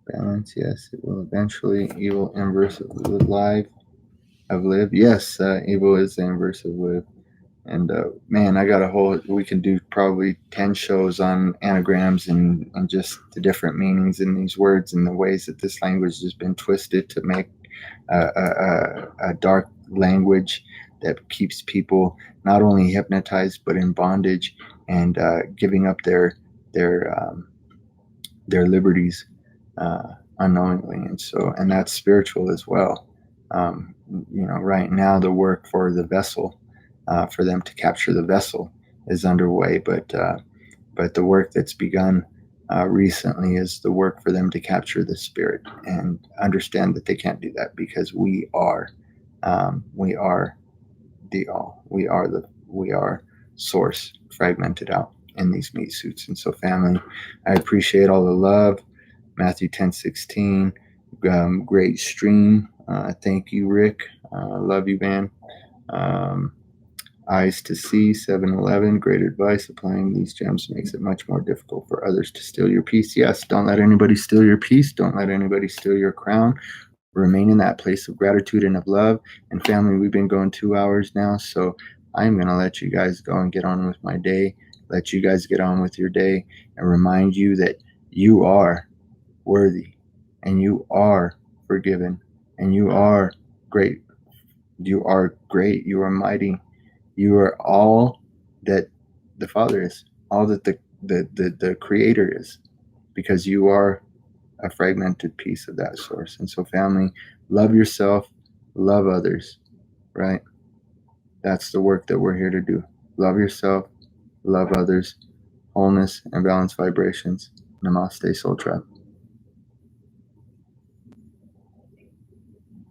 Balance, yes, it will eventually. Evil inverse of live, of live. Yes, evil is the inverse of live. And man, I got a whole. We can do probably 10 shows on anagrams and just the different meanings in these words and the ways that this language has been twisted to make a dark language that keeps people not only hypnotized but in bondage and giving up their liberties unknowingly. And so, and that's spiritual as well. Right now the work for the vessel, for them to capture the vessel, is underway, but the work that's begun recently is the work for them to capture the spirit and understand that they can't do that because we are the all. We are source fragmented out in these meat suits. And so, family, I appreciate all the love. Matthew 10:16, great stream. Thank you, Rick. Love you, man. Eyes to see, 7-Eleven, great advice. Applying these gems makes it much more difficult for others to steal your peace. Yes, don't let anybody steal your peace. Don't let anybody steal your crown. Remain in that place of gratitude and of love. And family, we've been going 2 hours now, so I'm going to let you guys go and get on with my day. Let you guys get on with your day and remind you that you are worthy and you are forgiven and you are great. You are great. You are mighty. You are all that the Father is, all that the Creator is, because you are a fragmented piece of that source. And so, family, love yourself, love others, right? That's the work that we're here to do. Love yourself, love others, wholeness and balanced vibrations. Namaste, Soul Tribe.